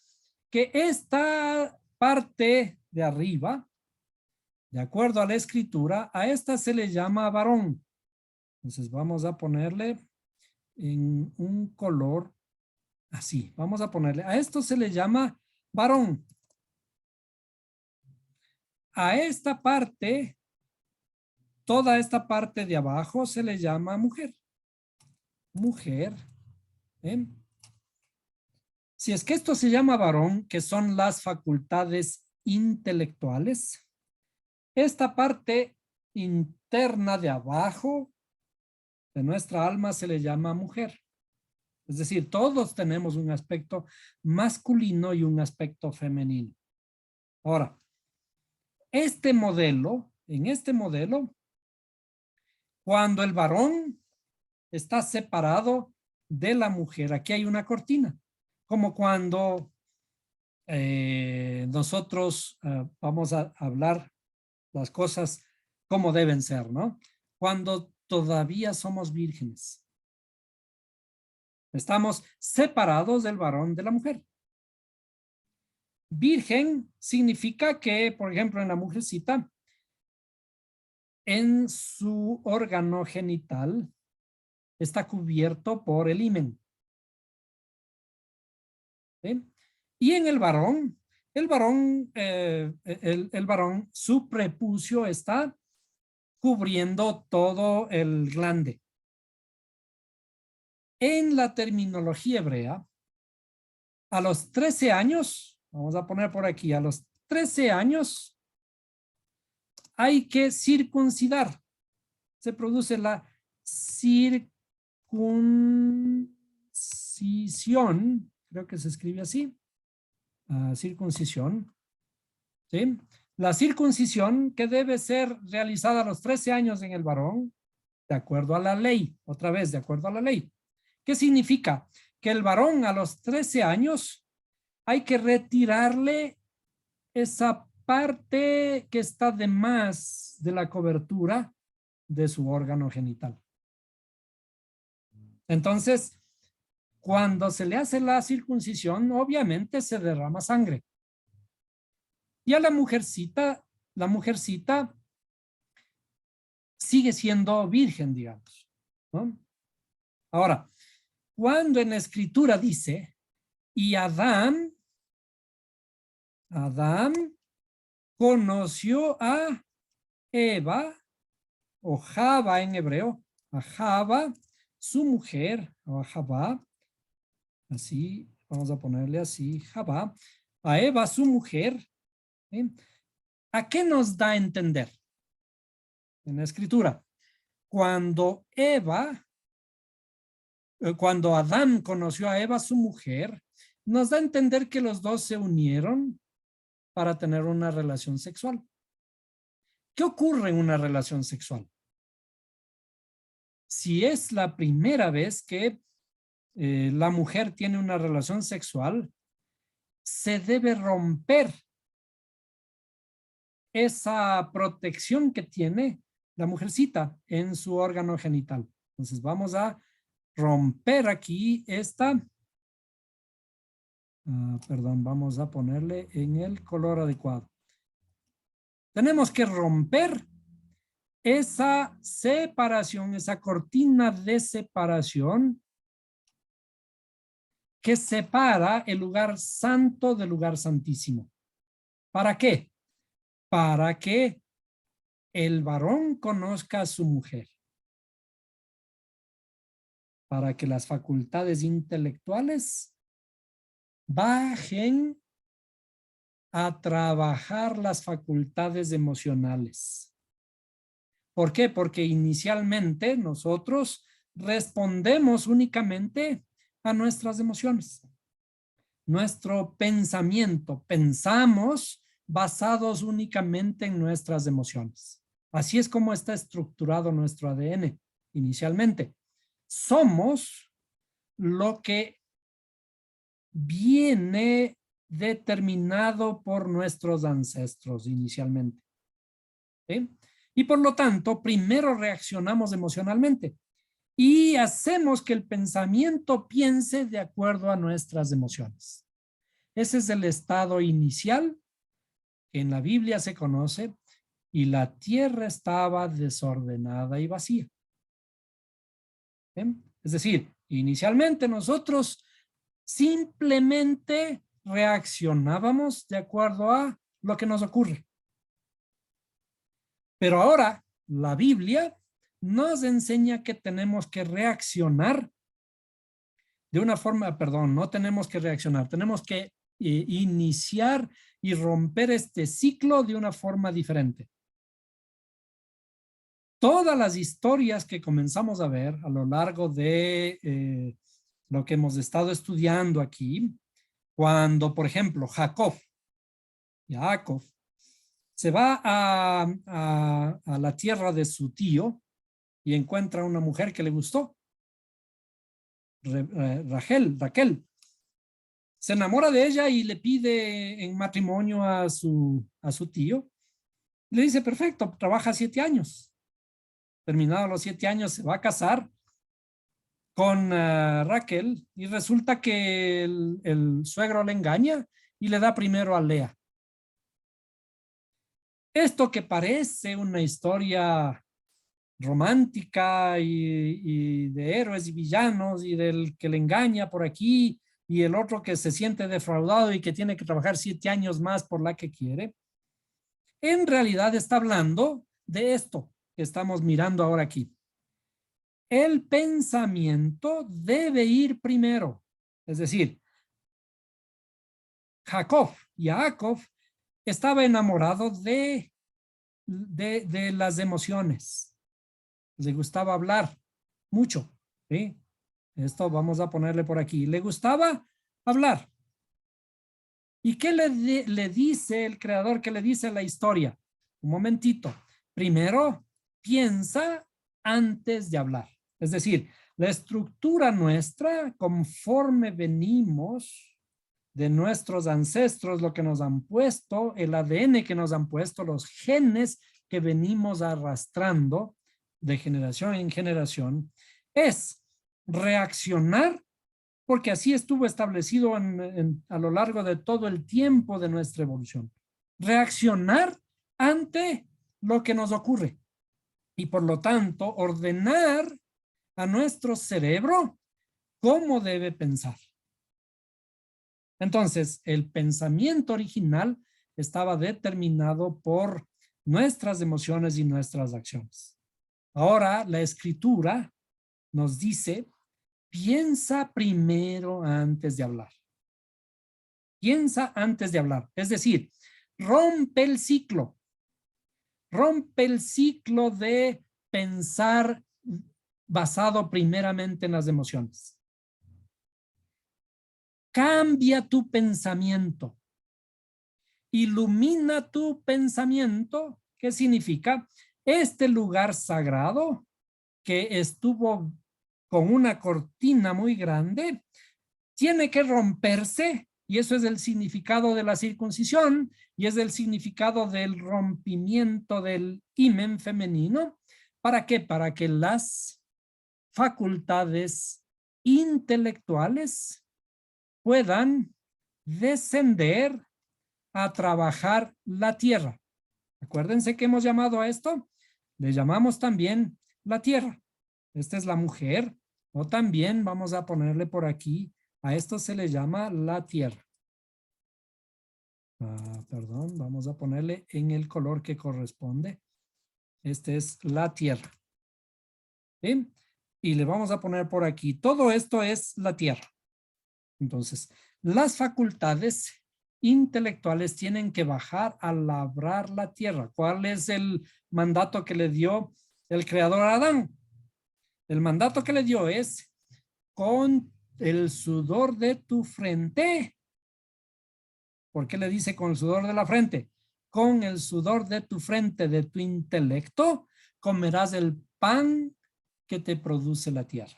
que esta parte de arriba, de acuerdo a la escritura, a esta se le llama varón. Entonces vamos a ponerle en un color así. Vamos a ponerle, a esto se le llama varón. A esta parte, toda esta parte de abajo se le llama mujer. Mujer. ¿Eh? Si es que esto se llama varón, que son las facultades intelectuales, esta parte interna de abajo de nuestra alma se le llama mujer. Es decir, todos tenemos un aspecto masculino y un aspecto femenino. Ahora, en este modelo, cuando el varón está separado de la mujer, aquí hay una cortina, como cuando nosotros vamos a hablar las cosas como deben ser, ¿no? Cuando todavía somos vírgenes. Estamos separados del varón de la mujer. Virgen significa que, por ejemplo, en la mujercita, en su órgano genital está cubierto por el himen. ¿Sí? Y en el varón, el varón, su prepucio está cubriendo todo el glande. En la terminología hebrea, a los 13 años, vamos a poner por aquí, a los 13 años hay que circuncidar. Se produce la circuncisión, creo que se escribe así, circuncisión, ¿sí? La circuncisión que debe ser realizada a los 13 años en el varón, de acuerdo a la ley, otra vez, de acuerdo a la ley. ¿Qué significa? Que el varón a los 13 años hay que retirarle esa parte que está de más de la cobertura de su órgano genital. Entonces, cuando se le hace la circuncisión, obviamente se derrama sangre. Y a la mujercita sigue siendo virgen, digamos, ¿no? Ahora, cuando en la escritura dice, y Adán conoció a Eva, o Java en hebreo, a Java, su mujer, o a Java, así, vamos a ponerle así, Java, a Eva, su mujer, ¿sí? ¿A qué nos da a entender en la escritura? Cuando Adán conoció a Eva, su mujer, nos da a entender que los dos se unieron para tener una relación sexual. ¿Qué ocurre en una relación sexual? Si es la primera vez que la mujer tiene una relación sexual, se debe romper esa protección que tiene la mujercita en su órgano genital. Entonces vamos a romper aquí perdón, vamos a ponerle en el color adecuado. Tenemos que romper esa separación, esa cortina de separación que separa el lugar santo del lugar santísimo. ¿Para qué? Para que el varón conozca a su mujer. Para que las facultades intelectuales bajen a trabajar las facultades emocionales. ¿Por qué? Porque inicialmente nosotros respondemos únicamente a nuestras emociones. Nuestro pensamiento, pensamos basados únicamente en nuestras emociones. Así es como está estructurado nuestro ADN inicialmente. Somos lo que viene determinado por nuestros ancestros inicialmente. ¿Sí? Y por lo tanto, primero reaccionamos emocionalmente y hacemos que el pensamiento piense de acuerdo a nuestras emociones. Ese es el estado inicial que en la Biblia se conoce, y la tierra estaba desordenada y vacía. ¿Sí? Es decir, inicialmente nosotros simplemente reaccionábamos de acuerdo a lo que nos ocurre. Pero ahora la Biblia nos enseña que tenemos que reaccionar de una forma, perdón, no tenemos que reaccionar, tenemos que iniciar y romper este ciclo de una forma diferente. Todas las historias que comenzamos a ver a lo largo de lo que hemos estado estudiando aquí, cuando, por ejemplo, Jacob se va a la tierra de su tío y encuentra una mujer que le gustó, Raquel. Se enamora de ella y le pide en matrimonio a su tío. Le dice, perfecto, trabaja 7 años. Terminados los 7 años, se va a casar con Raquel y resulta que el suegro le engaña y le da primero a Lea. Esto que parece una historia romántica y de héroes y villanos y del que le engaña por aquí y el otro que se siente defraudado y que tiene que trabajar 7 años más por la que quiere, en realidad está hablando de esto que estamos mirando ahora aquí. El pensamiento debe ir primero. Es decir, Jacob estaba enamorado de las emociones. Le gustaba hablar mucho, ¿sí? Esto vamos a ponerle por aquí. Le gustaba hablar. ¿Y qué le dice el creador? ¿Qué le dice la historia? Un momentito. Primero, piensa antes de hablar. Es decir, la estructura nuestra, conforme venimos de nuestros ancestros, lo que nos han puesto, el ADN que nos han puesto, los genes que venimos arrastrando de generación en generación, es reaccionar, porque así estuvo establecido a lo largo de todo el tiempo de nuestra evolución. Reaccionar ante lo que nos ocurre y por lo tanto ordenar a nuestro cerebro cómo debe pensar. Entonces, el pensamiento original estaba determinado por nuestras emociones y nuestras acciones. Ahora, la escritura nos dice, piensa primero antes de hablar. Piensa antes de hablar. Es decir, rompe el ciclo. Rompe el ciclo de pensar basado primeramente en las emociones. Cambia tu pensamiento. Ilumina tu pensamiento. ¿Qué significa? Este lugar sagrado que estuvo con una cortina muy grande tiene que romperse, y eso es el significado de la circuncisión y es el significado del rompimiento del himen femenino. ¿Para qué? Para que las facultades intelectuales puedan descender a trabajar la tierra. Acuérdense que hemos llamado a esto, le llamamos también la tierra. Esta es la mujer, o también vamos a ponerle por aquí, a esto se le llama la tierra. Perdón, vamos a ponerle en el color que corresponde. Este es la tierra. ¿Sí? Y le vamos a poner por aquí, todo esto es la tierra. Entonces, las facultades intelectuales tienen que bajar a labrar la tierra. ¿Cuál es el mandato que le dio el creador a Adán? El mandato que le dio es, con el sudor de tu frente. ¿Por qué le dice con el sudor de la frente? Con el sudor de tu frente, de tu intelecto, comerás el pan que te produce la tierra.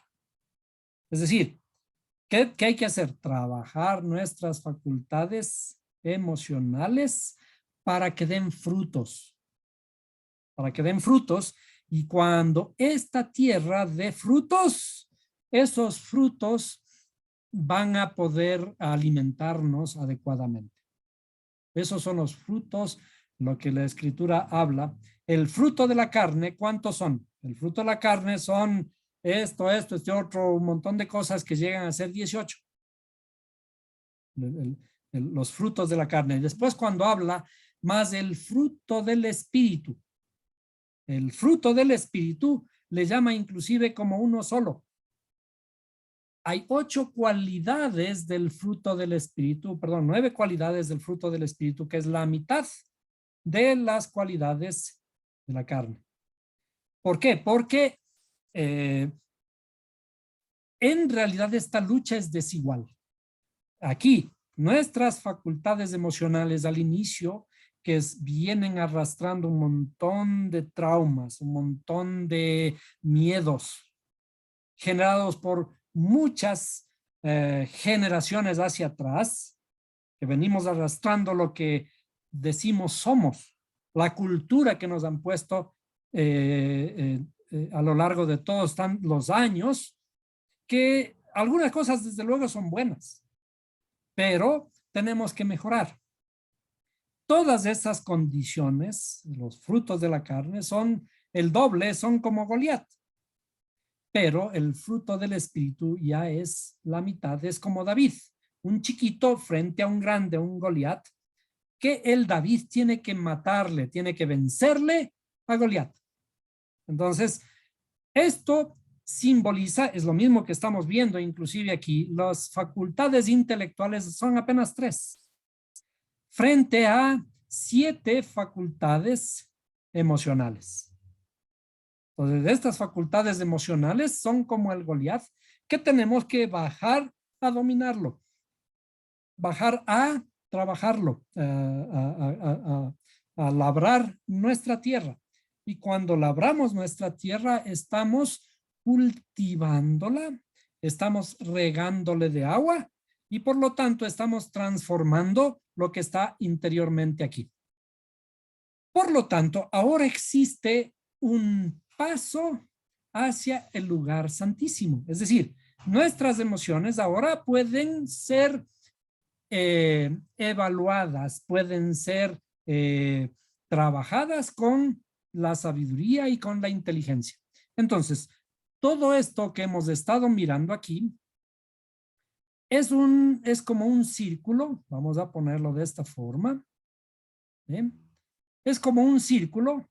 Es decir, ¿qué hay que hacer? Trabajar nuestras facultades emocionales para que den frutos. Para que den frutos. Y cuando esta tierra dé frutos, esos frutos van a poder alimentarnos adecuadamente. Esos son los frutos, lo que la escritura habla. El fruto de la carne, ¿cuántos son? El fruto de la carne son este otro, un montón de cosas que llegan a ser 18. Los frutos de la carne. Después cuando habla más el fruto del espíritu. El fruto del espíritu le llama inclusive como uno solo. hay 8 cualidades del fruto del espíritu, perdón, 9 cualidades del fruto del espíritu, que es la mitad de las cualidades de la carne. ¿Por qué? Porque en realidad esta lucha es desigual. Aquí, nuestras facultades emocionales al inicio, vienen arrastrando un montón de traumas, un montón de miedos generados por muchas generaciones hacia atrás, que venimos arrastrando lo que decimos somos, la cultura que nos han puesto a lo largo de todos los años, que algunas cosas desde luego son buenas, pero tenemos que mejorar. Todas esas condiciones, los frutos de la carne, son el doble, son como Goliat. Pero el fruto del espíritu ya es la mitad, es como David, un chiquito frente a un grande, un Goliat, que el David tiene que matarle, tiene que vencerle a Goliat. Entonces, esto simboliza, es lo mismo que estamos viendo inclusive aquí, las facultades intelectuales son apenas 3, frente a 7 facultades emocionales. Entonces, estas facultades emocionales son como el Goliat, que tenemos que bajar a dominarlo, bajar a trabajarlo, a labrar nuestra tierra. Y cuando labramos nuestra tierra, estamos cultivándola, estamos regándole de agua y por lo tanto estamos transformando lo que está interiormente aquí. Por lo tanto, ahora existe un paso hacia el lugar santísimo. Es decir, nuestras emociones ahora pueden ser evaluadas, pueden ser trabajadas con la sabiduría y con la inteligencia. Entonces, todo esto que hemos estado mirando aquí es como un círculo, vamos a ponerlo de esta forma. ¿Bien? Es como un círculo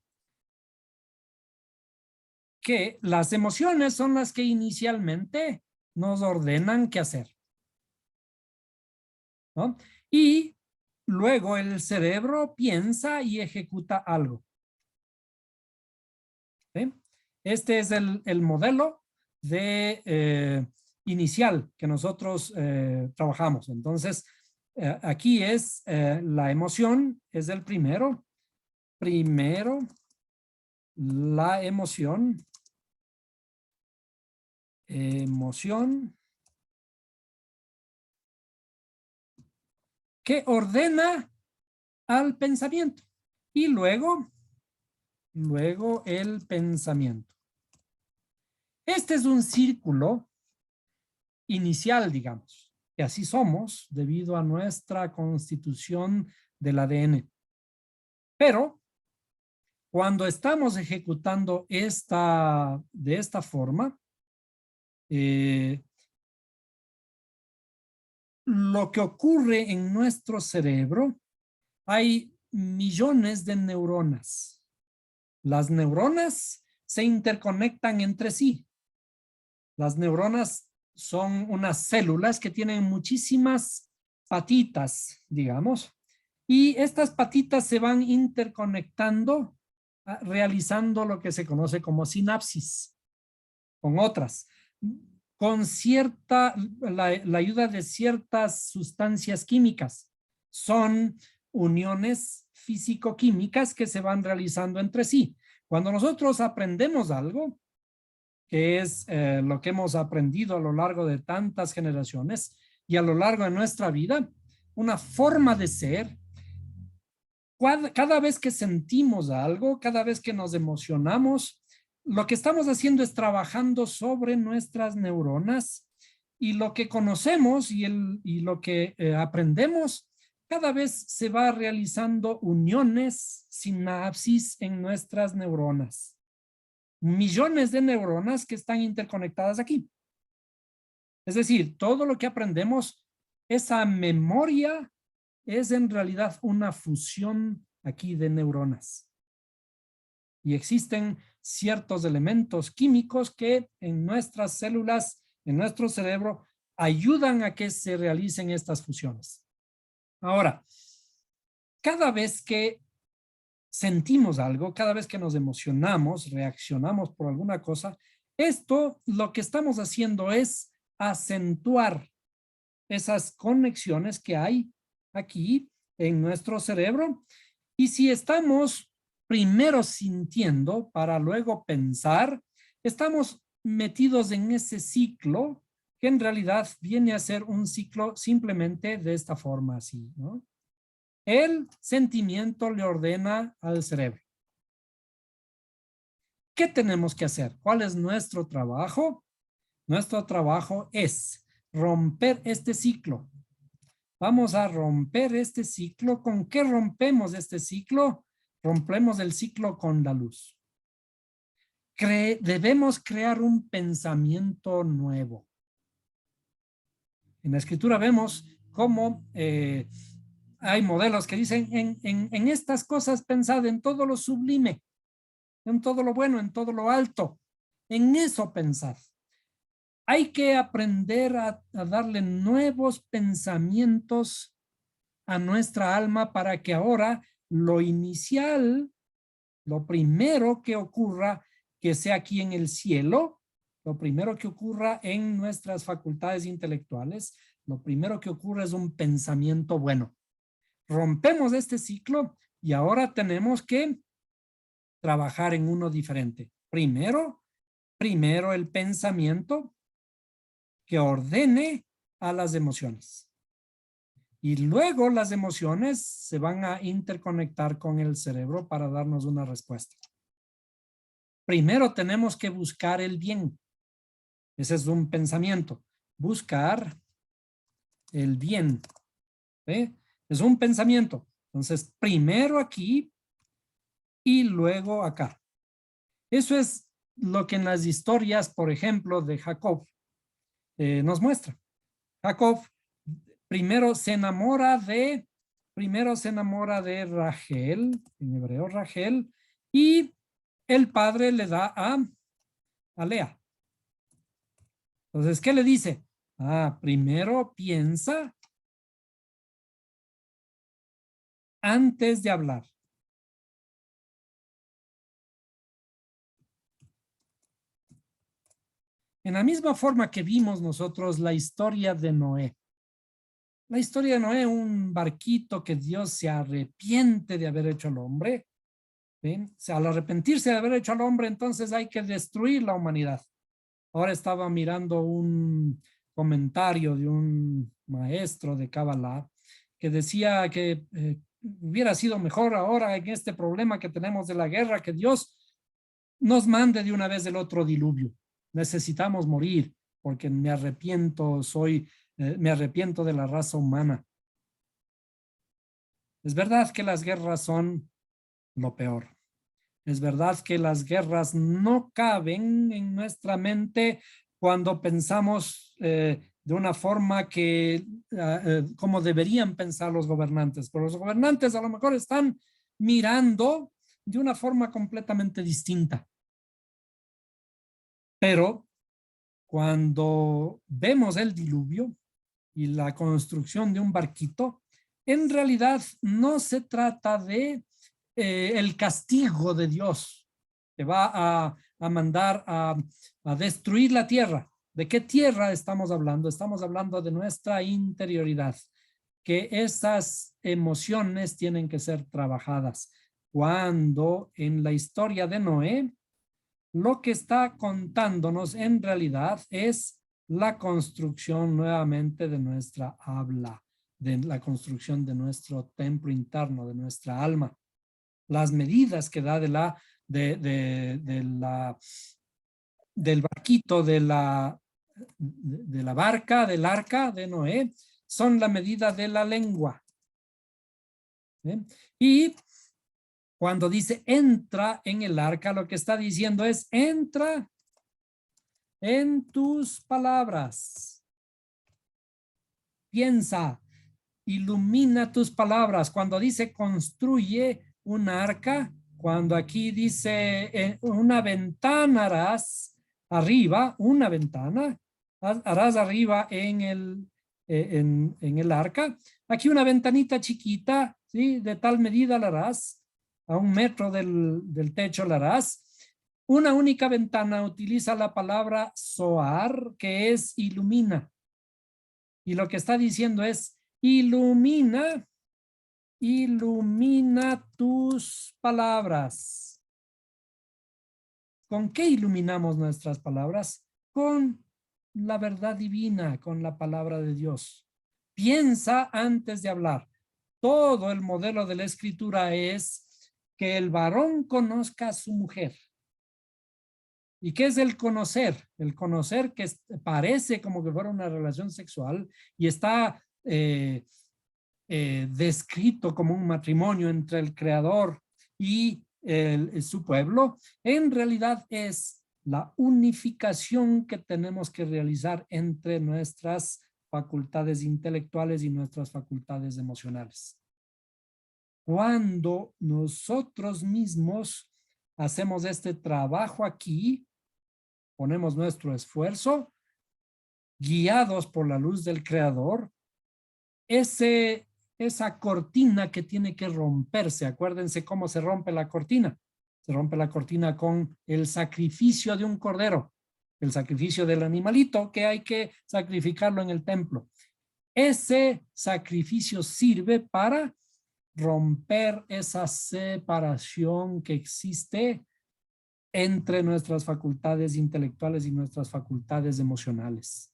que las emociones son las que inicialmente nos ordenan qué hacer, ¿no? Y luego el cerebro piensa y ejecuta algo. ¿Sí? Este es el modelo de inicial que nosotros trabajamos. Entonces, aquí es la emoción, es el primero. Primero, la emoción. Emoción que ordena al pensamiento y luego el pensamiento. Este es un círculo inicial, digamos, que así somos debido a nuestra constitución del ADN. Pero cuando estamos ejecutando de esta forma, lo que ocurre en nuestro cerebro, hay millones de neuronas. Las neuronas se interconectan entre sí. Las neuronas son unas células que tienen muchísimas patitas, digamos, y estas patitas se van interconectando, realizando lo que se conoce como sinapsis con otras, con la ayuda de ciertas sustancias químicas. Son uniones físico-químicas que se van realizando entre sí. Cuando nosotros aprendemos algo, que es lo que hemos aprendido a lo largo de tantas generaciones y a lo largo de nuestra vida, una forma de ser, cada vez que sentimos algo, cada vez que nos emocionamos, lo que estamos haciendo es trabajando sobre nuestras neuronas y lo que conocemos y lo que aprendemos, cada vez se va realizando uniones, sinapsis en nuestras neuronas. Millones de neuronas que están interconectadas aquí. Es decir, todo lo que aprendemos, esa memoria es en realidad una fusión aquí de neuronas. Y existen ciertos elementos químicos que en nuestras células, en nuestro cerebro, ayudan a que se realicen estas fusiones. Ahora, cada vez que sentimos algo, cada vez que nos emocionamos, reaccionamos por alguna cosa, esto lo que estamos haciendo es acentuar esas conexiones que hay aquí en nuestro cerebro. Y si estamos primero sintiendo para luego pensar, estamos metidos en ese ciclo que en realidad viene a ser un ciclo simplemente de esta forma así, ¿no? El sentimiento le ordena al cerebro. ¿Qué tenemos que hacer? ¿Cuál es nuestro trabajo? Nuestro trabajo es romper este ciclo. Vamos a romper este ciclo. ¿Con qué rompemos este ciclo? Rompemos el ciclo con la luz. Debemos crear un pensamiento nuevo. En la escritura vemos cómo hay modelos que dicen en estas cosas pensad, en todo lo sublime, en todo lo bueno, en todo lo alto. En eso pensad. Hay que aprender a darle nuevos pensamientos a nuestra alma para que ahora lo inicial, lo primero que ocurra, que sea aquí en el cielo, lo primero que ocurra en nuestras facultades intelectuales, lo primero que ocurra es un pensamiento bueno. Rompemos este ciclo y ahora tenemos que trabajar en uno diferente. Primero el pensamiento que ordene a las emociones. Y luego las emociones se van a interconectar con el cerebro para darnos una respuesta. Primero tenemos que buscar el bien. Ese es un pensamiento. Buscar el bien. ¿Sí? Es un pensamiento. Entonces, primero aquí y luego acá. Eso es lo que en las historias, por ejemplo, de Jacob nos muestra. Jacob primero se enamora de Rachel, en hebreo Rachel, y el padre le da a Lea. Entonces, ¿qué le dice? Primero piensa antes de hablar. En la misma forma que vimos nosotros la historia de Noé. La historia de Noé, un barquito que Dios se arrepiente de haber hecho al hombre. ¿Sí? O sea, al arrepentirse de haber hecho al hombre, entonces hay que destruir la humanidad. Ahora estaba mirando un comentario de un maestro de Kabbalah que decía que hubiera sido mejor ahora en este problema que tenemos de la guerra que Dios nos mande de una vez el otro diluvio. Necesitamos morir porque me arrepiento, me arrepiento de la raza humana. Es verdad que las guerras son lo peor. Es verdad que las guerras no caben en nuestra mente cuando pensamos de una forma como deberían pensar los gobernantes. Pero los gobernantes a lo mejor están mirando de una forma completamente distinta. Pero cuando vemos el diluvio y la construcción de un barquito, en realidad no se trata de el castigo de Dios que va a mandar a destruir la tierra. ¿De qué tierra estamos hablando? Estamos hablando de nuestra interioridad, que esas emociones tienen que ser trabajadas. Cuando en la historia de Noé, lo que está contándonos en realidad es la construcción nuevamente de nuestra habla, de la construcción de nuestro templo interno, de nuestra alma. Las medidas que da del barquito, de la barca, del arca de Noé, son la medida de la lengua. ¿Sí? Y cuando dice entra en el arca, lo que está diciendo es entra en tus palabras. Piensa, ilumina tus palabras. Cuando dice construye un arca, cuando aquí dice una ventana harás arriba, una ventana, harás arriba en el arca. Aquí una ventanita chiquita, ¿sí? De tal medida la harás, a 1 metro del techo la harás. Una única ventana utiliza la palabra zoar, que es ilumina. Y lo que está diciendo es, ilumina tus palabras. ¿Con qué iluminamos nuestras palabras? Con la verdad divina, con la palabra de Dios. Piensa antes de hablar. Todo el modelo de la escritura es que el varón conozca a su mujer. ¿Y qué es el conocer? El conocer que parece como que fuera una relación sexual y está descrito como un matrimonio entre el creador y su pueblo, en realidad es la unificación que tenemos que realizar entre nuestras facultades intelectuales y nuestras facultades emocionales. Cuando nosotros mismos hacemos este trabajo aquí, ponemos nuestro esfuerzo, guiados por la luz del Creador, esa cortina que tiene que romperse, acuérdense cómo se rompe la cortina. Se rompe la cortina con el sacrificio de un cordero, el sacrificio del animalito que hay que sacrificarlo en el templo. Ese sacrificio sirve para romper esa separación que existe entre nuestras facultades intelectuales y nuestras facultades emocionales,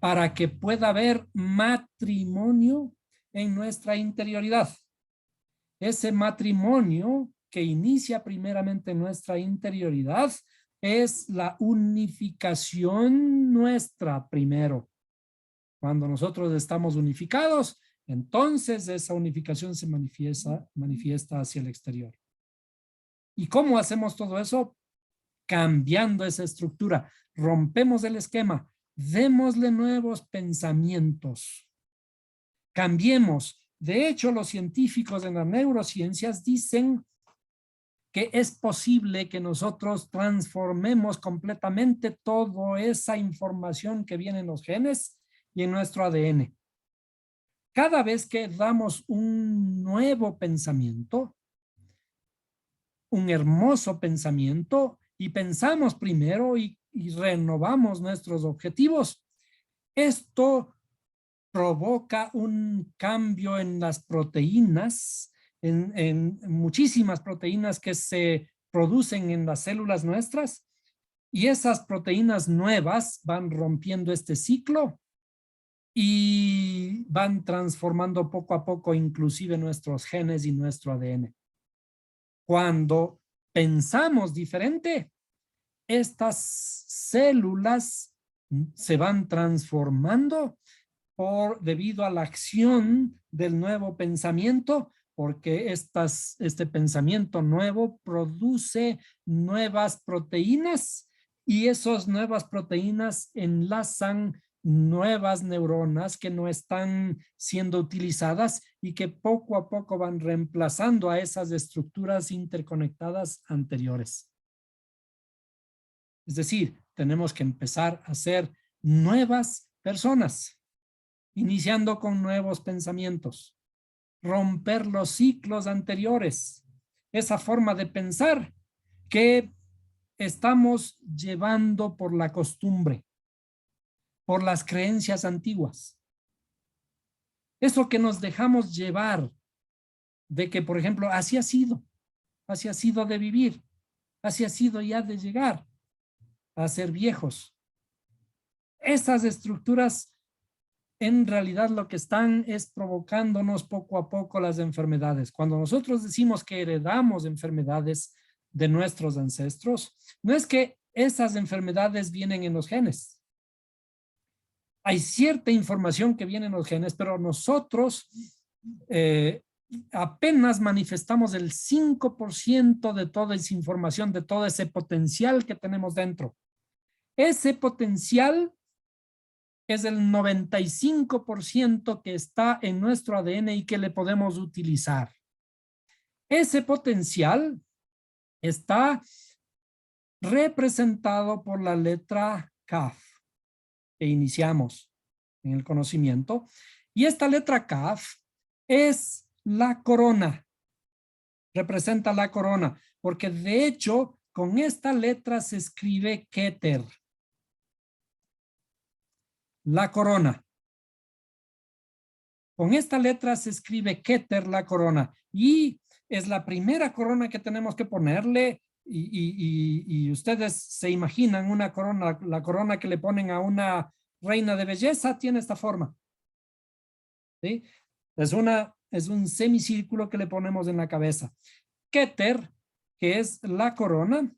para que pueda haber matrimonio en nuestra interioridad. Ese matrimonio que inicia primeramente en nuestra interioridad es la unificación nuestra primero. Cuando nosotros estamos unificados, entonces esa unificación se manifiesta hacia el exterior. ¿Y cómo hacemos todo eso? Cambiando esa estructura. Rompemos el esquema. Démosle nuevos pensamientos. Cambiemos. De hecho, los científicos en las neurociencias dicen que es posible que nosotros transformemos completamente toda esa información que viene en los genes y en nuestro ADN. Cada vez que damos un nuevo pensamiento, un hermoso pensamiento, y pensamos primero y renovamos nuestros objetivos, esto provoca un cambio en las proteínas, en muchísimas proteínas que se producen en las células nuestras, y esas proteínas nuevas van rompiendo este ciclo y van transformando poco a poco inclusive nuestros genes y nuestro ADN. Cuando pensamos diferente, estas células se van transformando debido a la acción del nuevo pensamiento, porque este pensamiento nuevo produce nuevas proteínas y esas nuevas proteínas enlazan nuevas neuronas que no están siendo utilizadas y que poco a poco van reemplazando a esas estructuras interconectadas anteriores. Es decir, tenemos que empezar a ser nuevas personas, iniciando con nuevos pensamientos, romper los ciclos anteriores, esa forma de pensar que estamos llevando por la costumbre, por las creencias antiguas. Eso que nos dejamos llevar de que, por ejemplo, así ha sido de vivir, así ha sido ya de llegar a ser viejos. Esas estructuras en realidad lo que están es provocándonos poco a poco las enfermedades. Cuando nosotros decimos que heredamos enfermedades de nuestros ancestros, no es que esas enfermedades vienen en los genes. Hay cierta información que viene en los genes, pero nosotros apenas manifestamos el 5% de toda esa información, de todo ese potencial que tenemos dentro. Ese potencial es el 95% que está en nuestro ADN y que le podemos utilizar. Ese potencial está representado por la letra Kaf. que iniciamos en el conocimiento. Y esta letra Kaf es la corona, representa la corona, porque de hecho con esta letra se escribe Keter, la corona. Con esta letra se escribe Keter, la corona, y es la primera corona que tenemos que ponerle, y ustedes se imaginan una corona, la corona que le ponen a una reina de belleza tiene esta forma. ¿Sí? Es un semicírculo que le ponemos en la cabeza. Keter, que es la corona,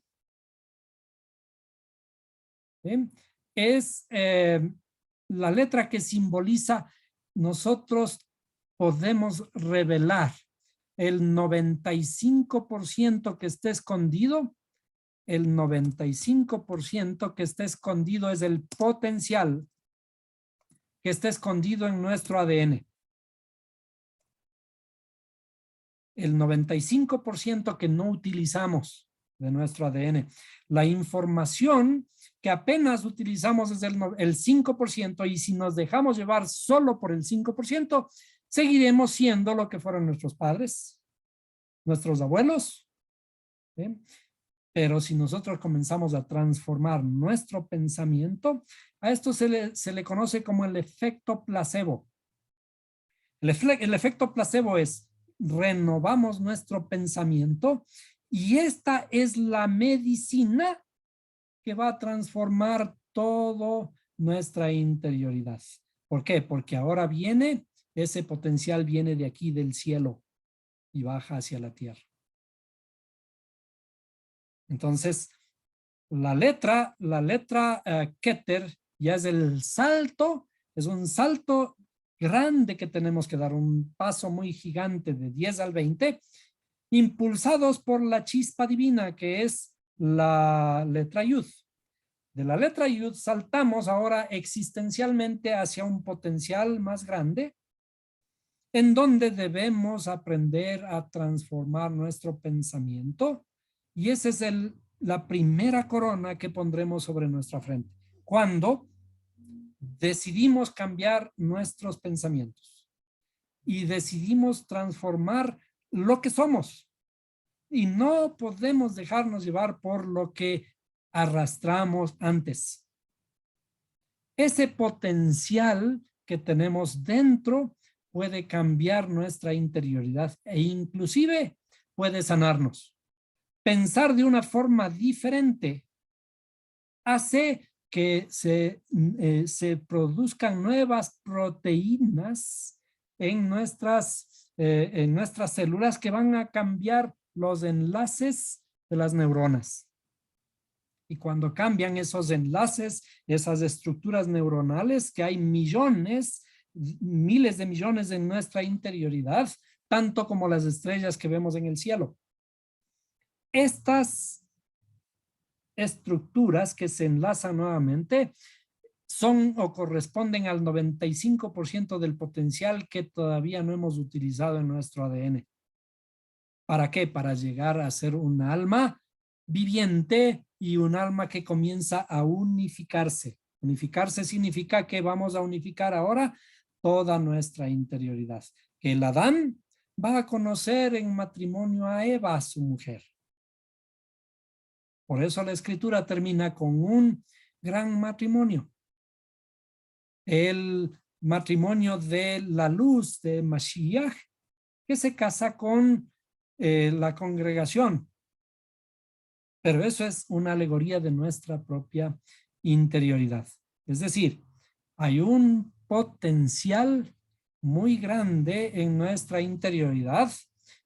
¿sí? Es la letra que simboliza nosotros podemos revelar el 95% que esté escondido. El 95% que esté escondido es el potencial que está escondido en nuestro ADN. El 95% que no utilizamos de nuestro ADN. La información que apenas utilizamos es el 5%, y si nos dejamos llevar solo por el 5%, seguiremos siendo lo que fueron nuestros padres, nuestros abuelos. ¿Sí? Pero si nosotros comenzamos a transformar nuestro pensamiento, a esto se le conoce como el efecto placebo. El efecto placebo es renovamos nuestro pensamiento y esta es la medicina que va a transformar todo nuestra interioridad. ¿Por qué? Porque ahora ese potencial viene de aquí del cielo y baja hacia la tierra. Entonces, la letra Keter ya es el salto, es un salto grande que tenemos que dar, un paso muy gigante de 10 al 20, impulsados por la chispa divina que es la letra Yud. De la letra Yud saltamos ahora existencialmente hacia un potencial más grande, en donde debemos aprender a transformar nuestro pensamiento, y esa es la primera corona que pondremos sobre nuestra frente, cuando decidimos cambiar nuestros pensamientos y decidimos transformar lo que somos. Y no podemos dejarnos llevar por lo que arrastramos antes. Ese potencial que tenemos dentro puede cambiar nuestra interioridad e inclusive puede sanarnos. Pensar de una forma diferente hace que se produzcan nuevas proteínas en nuestras células que van a cambiar los enlaces de las neuronas. Y cuando cambian esos enlaces, esas estructuras neuronales, que hay millones, miles de millones en nuestra interioridad, tanto como las estrellas que vemos en el cielo. Estas estructuras que se enlazan nuevamente son o corresponden al 95% del potencial que todavía no hemos utilizado en nuestro ADN. ¿Para qué? Para llegar a ser un alma viviente y un alma que comienza a unificarse. Unificarse significa que vamos a unificar ahora toda nuestra interioridad. Que el Adán va a conocer en matrimonio a Eva, su mujer. Por eso la escritura termina con un gran matrimonio. El matrimonio de la luz de Mashiach, que se casa con la congregación. Pero eso es una alegoría de nuestra propia interioridad. Es decir, hay un potencial muy grande en nuestra interioridad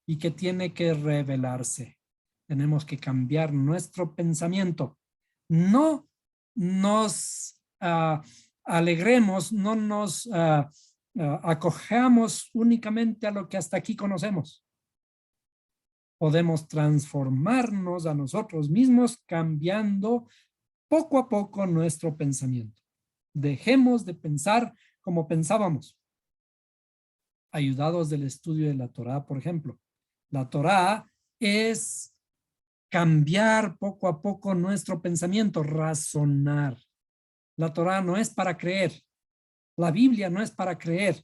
y que tiene que revelarse. Tenemos que cambiar nuestro pensamiento. No nos alegremos, no nos acojamos únicamente a lo que hasta aquí conocemos. Podemos transformarnos a nosotros mismos cambiando poco a poco nuestro pensamiento. Dejemos de pensar como pensábamos. Ayudados del estudio de la Torá, por ejemplo. La Torá es cambiar poco a poco nuestro pensamiento, razonar. La Torá no es para creer. La Biblia no es para creer.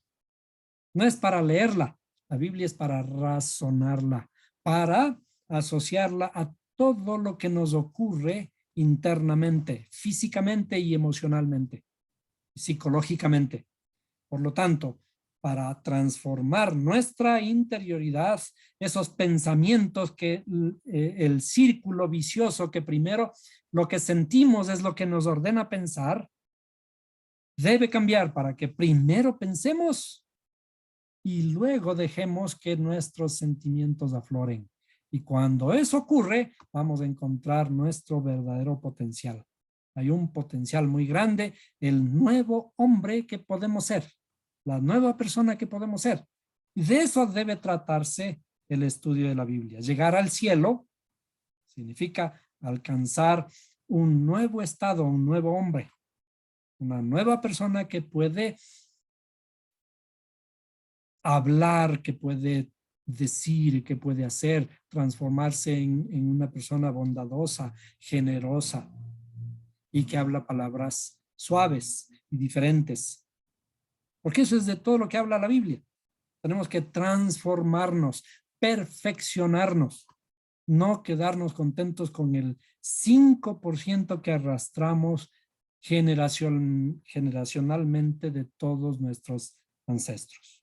No es para leerla. La Biblia es para razonarla, para asociarla a todo lo que nos ocurre internamente, físicamente y emocionalmente, psicológicamente. Por lo tanto, para transformar nuestra interioridad, esos pensamientos que el círculo vicioso que primero lo que sentimos es lo que nos ordena pensar, debe cambiar para que primero pensemos y luego dejemos que nuestros sentimientos afloren. Y cuando eso ocurre, vamos a encontrar nuestro verdadero potencial. Hay un potencial muy grande, el nuevo hombre que podemos ser, la nueva persona que podemos ser. Y de eso debe tratarse el estudio de la Biblia. Llegar al cielo significa alcanzar un nuevo estado, un nuevo hombre, una nueva persona que puede hablar, que puede decir, que puede hacer, transformarse en una persona bondadosa, generosa y que habla palabras suaves y diferentes. Porque eso es de todo lo que habla la Biblia. Tenemos que transformarnos, perfeccionarnos, no quedarnos contentos con el 5% que arrastramos generacionalmente de todos nuestros ancestros.